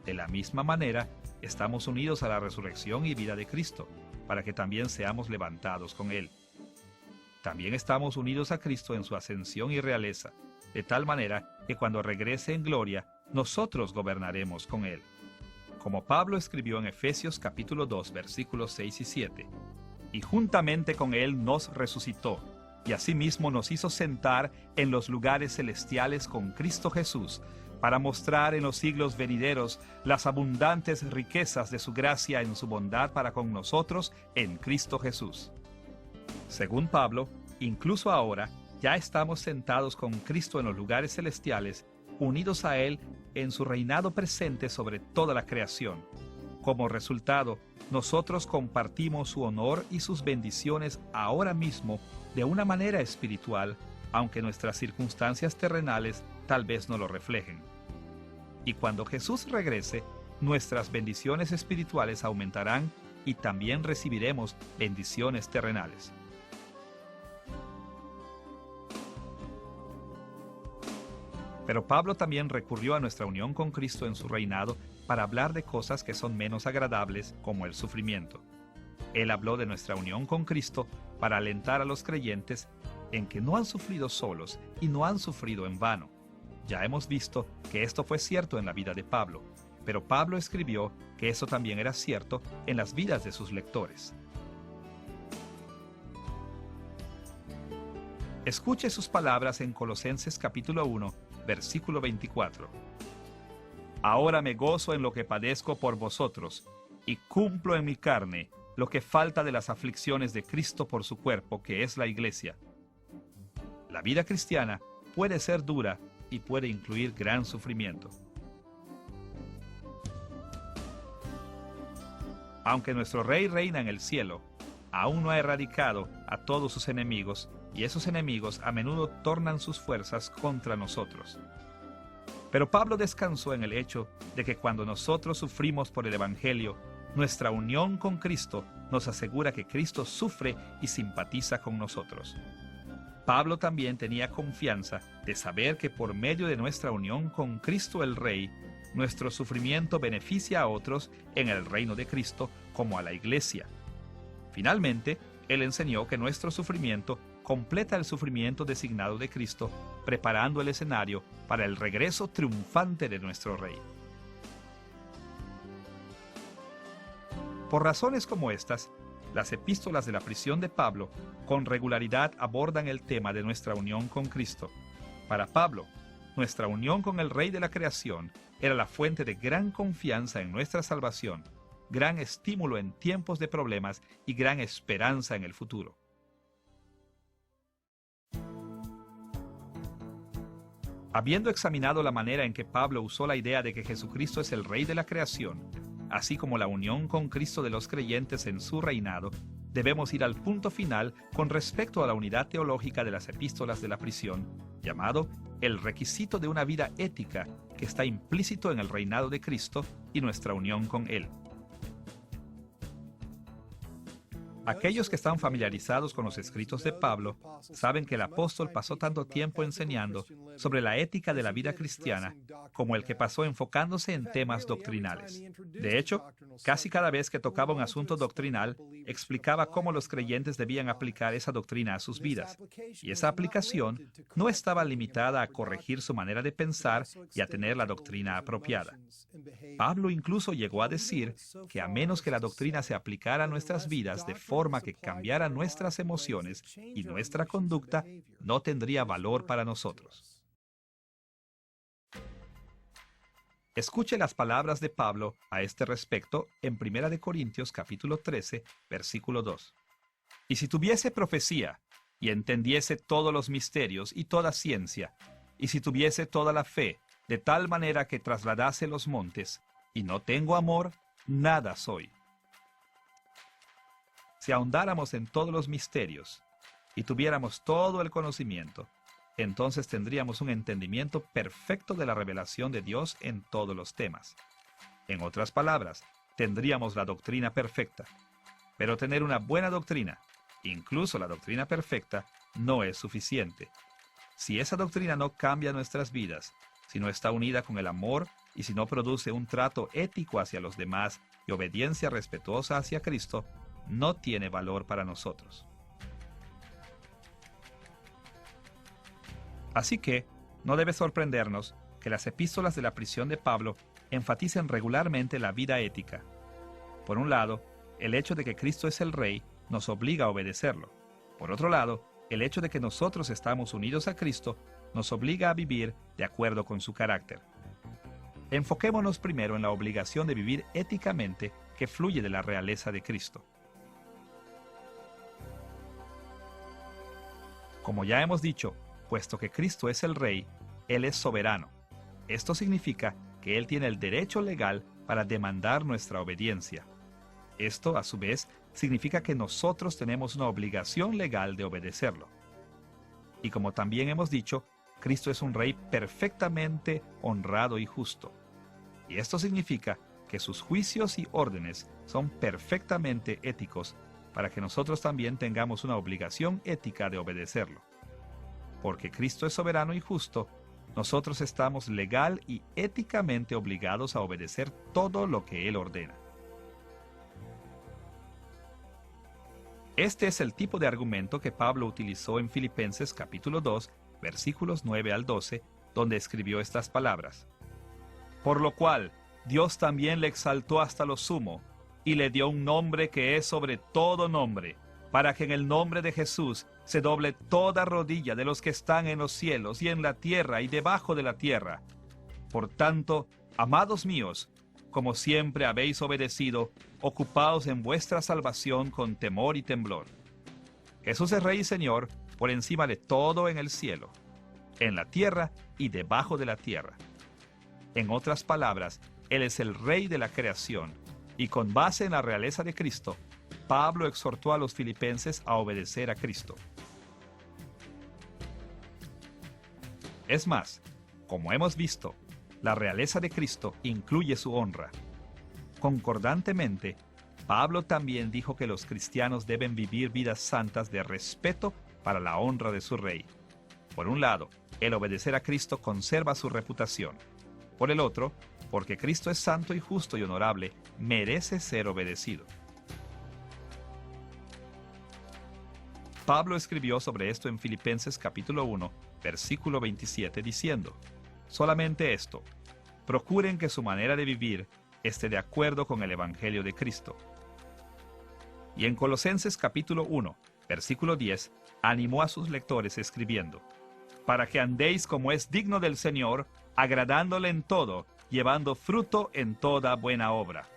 [SPEAKER 2] De la misma manera, estamos unidos a la resurrección y vida de Cristo, para que también seamos levantados con Él. También estamos unidos a Cristo en su ascensión y realeza, de tal manera que cuando regrese en gloria, nosotros gobernaremos con Él. Como Pablo escribió en Efesios capítulo 2, versículos 6 y 7, y juntamente con Él nos resucitó, y asimismo nos hizo sentar en los lugares celestiales con Cristo Jesús, para mostrar en los siglos venideros las abundantes riquezas de su gracia en su bondad para con nosotros en Cristo Jesús. Según Pablo, incluso ahora ya estamos sentados con Cristo en los lugares celestiales, unidos a Él en su reinado presente sobre toda la creación. Como resultado, nosotros compartimos su honor y sus bendiciones ahora mismo de una manera espiritual, aunque nuestras circunstancias terrenales tal vez no lo reflejen. Y cuando Jesús regrese, nuestras bendiciones espirituales aumentarán y también recibiremos bendiciones terrenales. Pero Pablo también recurrió a nuestra unión con Cristo en su reinado para hablar de cosas que son menos agradables, como el sufrimiento. Él habló de nuestra unión con Cristo para alentar a los creyentes en que no han sufrido solos y no han sufrido en vano. Ya hemos visto que esto fue cierto en la vida de Pablo, pero Pablo escribió que eso también era cierto en las vidas de sus lectores. Escuche sus palabras en Colosenses capítulo 1, versículo 24. Ahora me gozo en lo que padezco por vosotros, y cumplo en mi carne lo que falta de las aflicciones de Cristo por su cuerpo, que es la Iglesia. La vida cristiana puede ser dura y puede incluir gran sufrimiento. Aunque nuestro Rey reina en el cielo, aún no ha erradicado a todos sus enemigos, y esos enemigos a menudo tornan sus fuerzas contra nosotros. Pero Pablo descansó en el hecho de que cuando nosotros sufrimos por el Evangelio, nuestra unión con Cristo nos asegura que Cristo sufre y simpatiza con nosotros. Pablo también tenía confianza de saber que por medio de nuestra unión con Cristo el Rey, nuestro sufrimiento beneficia a otros en el reino de Cristo como a la Iglesia. Finalmente, él enseñó que nuestro sufrimiento completa el sufrimiento designado de Cristo, preparando el escenario para el regreso triunfante de nuestro Rey. Por razones como estas, las epístolas de la prisión de Pablo con regularidad abordan el tema de nuestra unión con Cristo. Para Pablo, nuestra unión con el Rey de la creación era la fuente de gran confianza en nuestra salvación, gran estímulo en tiempos de problemas y gran esperanza en el futuro. Habiendo examinado la manera en que Pablo usó la idea de que Jesucristo es el Rey de la creación, así como la unión con Cristo de los creyentes en su reinado, debemos ir al punto final con respecto a la unidad teológica de las epístolas de la prisión, llamado el requisito de una vida ética que está implícito en el reinado de Cristo y nuestra unión con Él. Aquellos que están familiarizados con los escritos de Pablo saben que el apóstol pasó tanto tiempo enseñando sobre la ética de la vida cristiana como el que pasó enfocándose en temas doctrinales. De hecho, casi cada vez que tocaba un asunto doctrinal, explicaba cómo los creyentes debían aplicar esa doctrina a sus vidas. Y esa aplicación no estaba limitada a corregir su manera de pensar y a tener la doctrina apropiada. Pablo incluso llegó a decir que a menos que la doctrina se aplicara a nuestras vidas de forma que cambiara nuestras emociones y nuestra conducta, no tendría valor para nosotros. Escuche las palabras de Pablo a este respecto en 1 Corintios capítulo 13, versículo 2. Y si tuviese profecía, y entendiese todos los misterios y toda ciencia, y si tuviese toda la fe, de tal manera que trasladase los montes, y no tengo amor, nada soy. Si ahondáramos en todos los misterios y tuviéramos todo el conocimiento, entonces tendríamos un entendimiento perfecto de la revelación de Dios en todos los temas. En otras palabras, tendríamos la doctrina perfecta. Pero tener una buena doctrina, incluso la doctrina perfecta, no es suficiente. Si esa doctrina no cambia nuestras vidas, si no está unida con el amor y si no produce un trato ético hacia los demás y obediencia respetuosa hacia Cristo, no tiene valor para nosotros. Así que, no debe sorprendernos que las epístolas de la prisión de Pablo enfaticen regularmente la vida ética. Por un lado, el hecho de que Cristo es el Rey nos obliga a obedecerlo. Por otro lado, el hecho de que nosotros estamos unidos a Cristo nos obliga a vivir de acuerdo con su carácter. Enfoquémonos primero en la obligación de vivir éticamente que fluye de la realeza de Cristo. Como ya hemos dicho, puesto que Cristo es el Rey, Él es soberano. Esto significa que Él tiene el derecho legal para demandar nuestra obediencia. Esto, a su vez, significa que nosotros tenemos una obligación legal de obedecerlo. Y como también hemos dicho, Cristo es un Rey perfectamente honrado y justo. Y esto significa que sus juicios y órdenes son perfectamente éticos para que nosotros también tengamos una obligación ética de obedecerlo. Porque Cristo es soberano y justo, nosotros estamos legal y éticamente obligados a obedecer todo lo que Él ordena. Este es el tipo de argumento que Pablo utilizó en Filipenses capítulo 2, versículos 9 al 12, donde escribió estas palabras. Por lo cual, Dios también le exaltó hasta lo sumo, y le dio un nombre que es sobre todo nombre, para que en el nombre de Jesús se doble toda rodilla de los que están en los cielos y en la tierra y debajo de la tierra. Por tanto, amados míos, como siempre habéis obedecido, ocupaos en vuestra salvación con temor y temblor. Jesús es Rey y Señor por encima de todo en el cielo, en la tierra y debajo de la tierra. En otras palabras, Él es el Rey de la creación, y con base en la realeza de Cristo, Pablo exhortó a los filipenses a obedecer a Cristo. Es más, como hemos visto, la realeza de Cristo incluye su honra. Concordantemente, Pablo también dijo que los cristianos deben vivir vidas santas de respeto para la honra de su Rey. Por un lado, el obedecer a Cristo conserva su reputación. Por el otro, porque Cristo es santo y justo y honorable, merece ser obedecido. Pablo escribió sobre esto en Filipenses capítulo 1, versículo 27, diciendo: solamente esto, procuren que su manera de vivir esté de acuerdo con el Evangelio de Cristo. Y en Colosenses capítulo 1, versículo 10, animó a sus lectores escribiendo: para que andéis como es digno del Señor, agradándole en todo, llevando fruto en toda buena obra.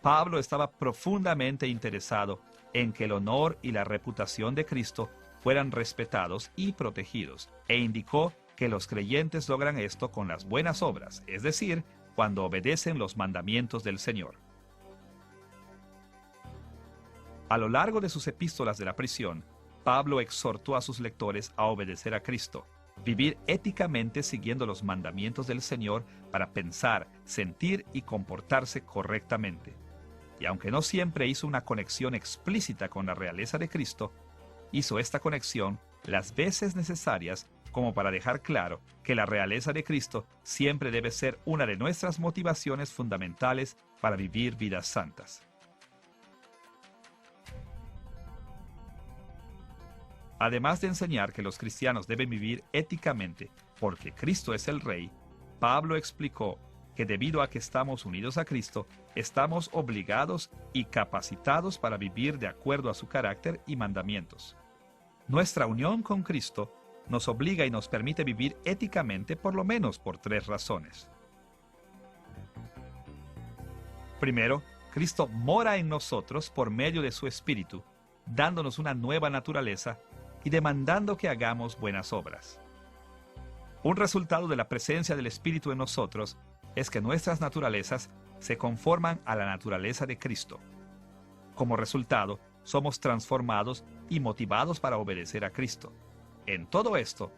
[SPEAKER 2] Pablo estaba profundamente interesado en que el honor y la reputación de Cristo fueran respetados y protegidos, e indicó que los creyentes logran esto con las buenas obras, es decir, cuando obedecen los mandamientos del Señor. A lo largo de sus epístolas de la prisión, Pablo exhortó a sus lectores a obedecer a Cristo, vivir éticamente siguiendo los mandamientos del Señor para pensar, sentir y comportarse correctamente. Y aunque no siempre hizo una conexión explícita con la realeza de Cristo, hizo esta conexión las veces necesarias como para dejar claro que la realeza de Cristo siempre debe ser una de nuestras motivaciones fundamentales para vivir vidas santas. Además de enseñar que los cristianos deben vivir éticamente porque Cristo es el Rey, Pablo explicó que debido a que estamos unidos a Cristo, estamos obligados y capacitados para vivir de acuerdo a su carácter y mandamientos. Nuestra unión con Cristo nos obliga y nos permite vivir éticamente por lo menos por 3 razones. Primero, Cristo mora en nosotros por medio de su Espíritu, dándonos una nueva naturaleza y demandando que hagamos buenas obras. Un resultado de la presencia del Espíritu en nosotros es que nuestras naturalezas se conforman a la naturaleza de Cristo. Como resultado, somos transformados y motivados para obedecer a Cristo. En todo esto,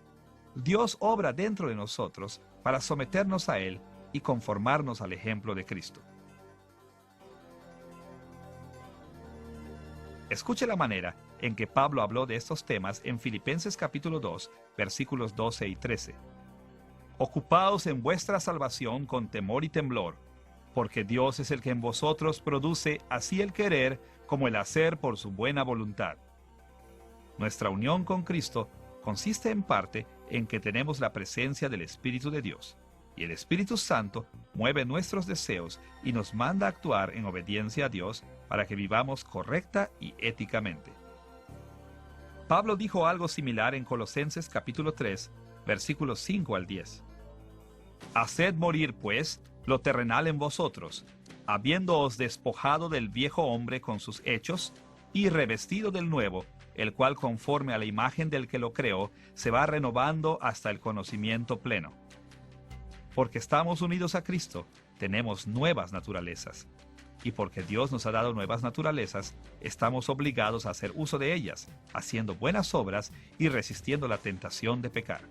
[SPEAKER 2] Dios obra dentro de nosotros para someternos a Él y conformarnos al ejemplo de Cristo. Escuche la manera en que Pablo habló de estos temas en Filipenses capítulo 2, versículos 12 y 13. Ocupaos en vuestra salvación con temor y temblor, porque Dios es el que en vosotros produce así el querer como el hacer por su buena voluntad. Nuestra unión con Cristo consiste en parte en que tenemos la presencia del Espíritu de Dios, y el Espíritu Santo mueve nuestros deseos y nos manda a actuar en obediencia a Dios para que vivamos correcta y éticamente. Pablo dijo algo similar en Colosenses capítulo 3, versículos 5 al 10. Haced morir, pues, lo terrenal en vosotros, habiéndoos despojado del viejo hombre con sus hechos, y revestido del nuevo, el cual conforme a la imagen del que lo creó, se va renovando hasta el conocimiento pleno. Porque estamos unidos a Cristo, tenemos nuevas naturalezas. Y porque Dios nos ha dado nuevas naturalezas, estamos obligados a hacer uso de ellas, haciendo buenas obras y resistiendo la tentación de pecar.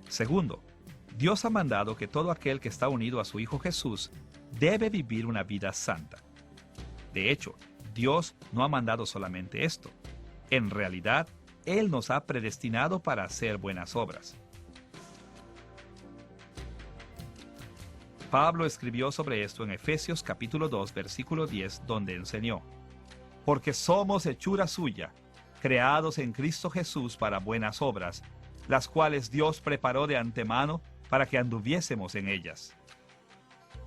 [SPEAKER 2] Segundo, Dios ha mandado que todo aquel que está unido a su Hijo Jesús debe vivir una vida santa. De hecho, Dios no ha mandado solamente esto. En realidad, Él nos ha predestinado para hacer buenas obras. Pablo escribió sobre esto en Efesios capítulo 2, versículo 10, donde enseñó: Porque somos hechura suya, creados en Cristo Jesús para buenas obras, las cuales Dios preparó de antemano para que anduviésemos en ellas.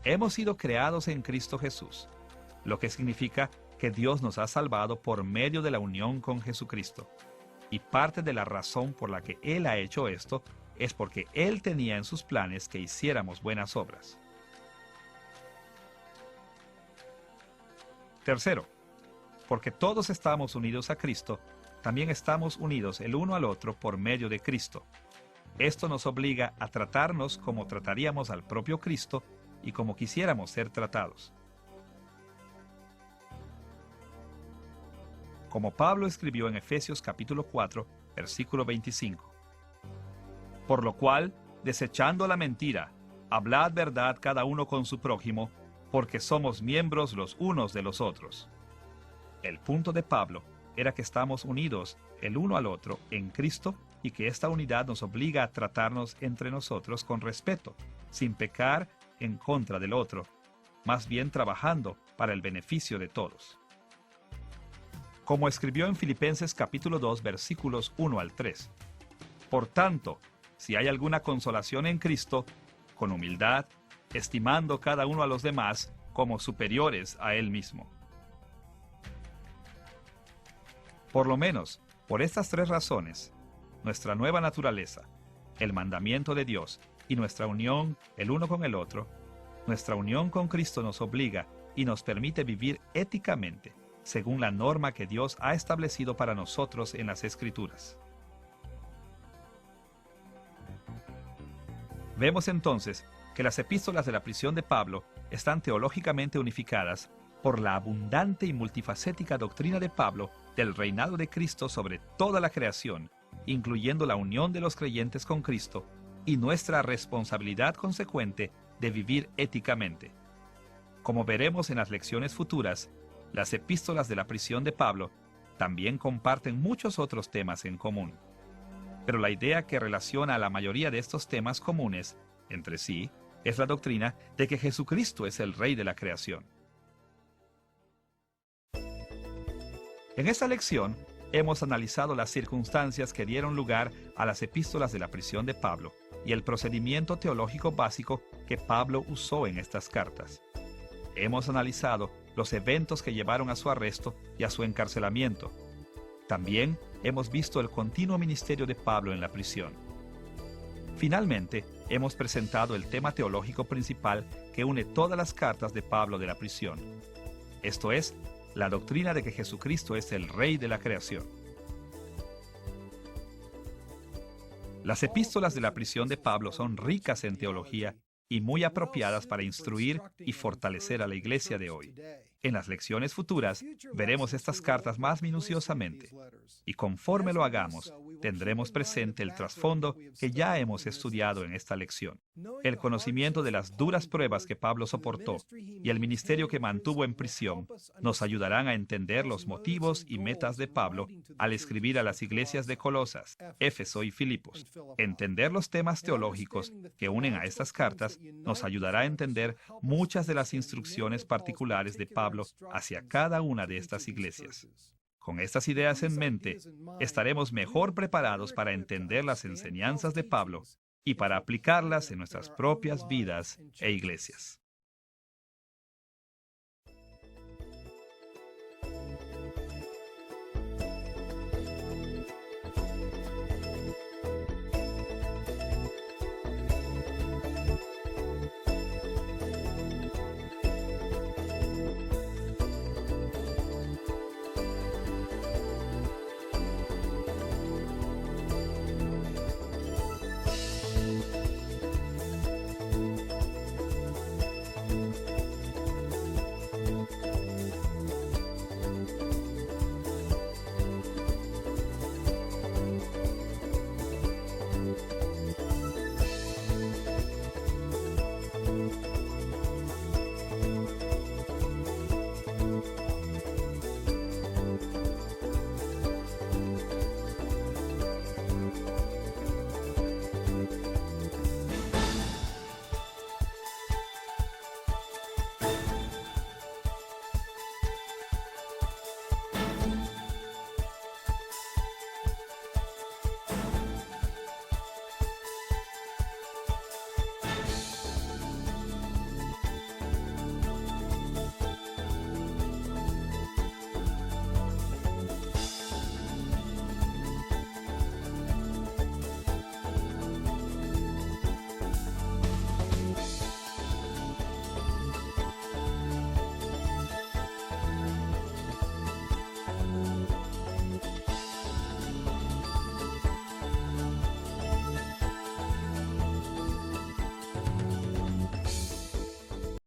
[SPEAKER 2] Hemos sido creados en Cristo Jesús, lo que significa que Dios nos ha salvado por medio de la unión con Jesucristo. Y parte de la razón por la que Él ha hecho esto es porque Él tenía en sus planes que hiciéramos buenas obras. Tercero, porque todos estamos unidos a Cristo, también estamos unidos el uno al otro por medio de Cristo. Esto nos obliga a tratarnos como trataríamos al propio Cristo y como quisiéramos ser tratados. Como Pablo escribió en Efesios capítulo 4, versículo 25. Por lo cual, desechando la mentira, hablad verdad cada uno con su prójimo, porque somos miembros los unos de los otros. El punto de Pablo era que estamos unidos el uno al otro en Cristo y que esta unidad nos obliga a tratarnos entre nosotros con respeto, sin pecar en contra del otro, más bien trabajando para el beneficio de todos. Como escribió en Filipenses capítulo 2, versículos 1 al 3. Por tanto, si hay alguna consolación en Cristo, con humildad, estimando cada uno a los demás como superiores a él mismo. Por lo menos, por estas tres razones, nuestra nueva naturaleza, el mandamiento de Dios y nuestra unión el uno con el otro, nuestra unión con Cristo nos obliga y nos permite vivir éticamente, según la norma que Dios ha establecido para nosotros en las Escrituras. Vemos entonces que las epístolas de la prisión de Pablo están teológicamente unificadas por la abundante y multifacética doctrina de Pablo del reinado de Cristo sobre toda la creación, incluyendo la unión de los creyentes con Cristo y nuestra responsabilidad consecuente de vivir éticamente. Como veremos en las lecciones futuras, las epístolas de la prisión de Pablo también comparten muchos otros temas en común. Pero la idea que relaciona a la mayoría de estos temas comunes entre sí es la doctrina de que Jesucristo es el Rey de la creación. En esta lección hemos analizado las circunstancias que dieron lugar a las epístolas de la prisión de Pablo y el procedimiento teológico básico que Pablo usó en estas cartas. Hemos analizado los eventos que llevaron a su arresto y a su encarcelamiento. También hemos visto el continuo ministerio de Pablo en la prisión. Finalmente, hemos presentado el tema teológico principal que une todas las cartas de Pablo de la prisión. Esto es, la doctrina de que Jesucristo es el Rey de la creación. Las epístolas de la prisión de Pablo son ricas en teología y muy apropiadas para instruir y fortalecer a la iglesia de hoy. En las lecciones futuras veremos estas cartas más minuciosamente, y conforme lo hagamos, tendremos presente el trasfondo que ya hemos estudiado en esta lección. El conocimiento de las duras pruebas que Pablo soportó y el ministerio que mantuvo en prisión nos ayudarán a entender los motivos y metas de Pablo al escribir a las iglesias de Colosas, Éfeso y Filipos. Entender los temas teológicos que unen a estas cartas nos ayudará a entender muchas de las instrucciones particulares de Pablo hacia cada una de estas iglesias. Con estas ideas en mente, estaremos mejor preparados para entender las enseñanzas de Pablo y para aplicarlas en nuestras propias vidas e iglesias.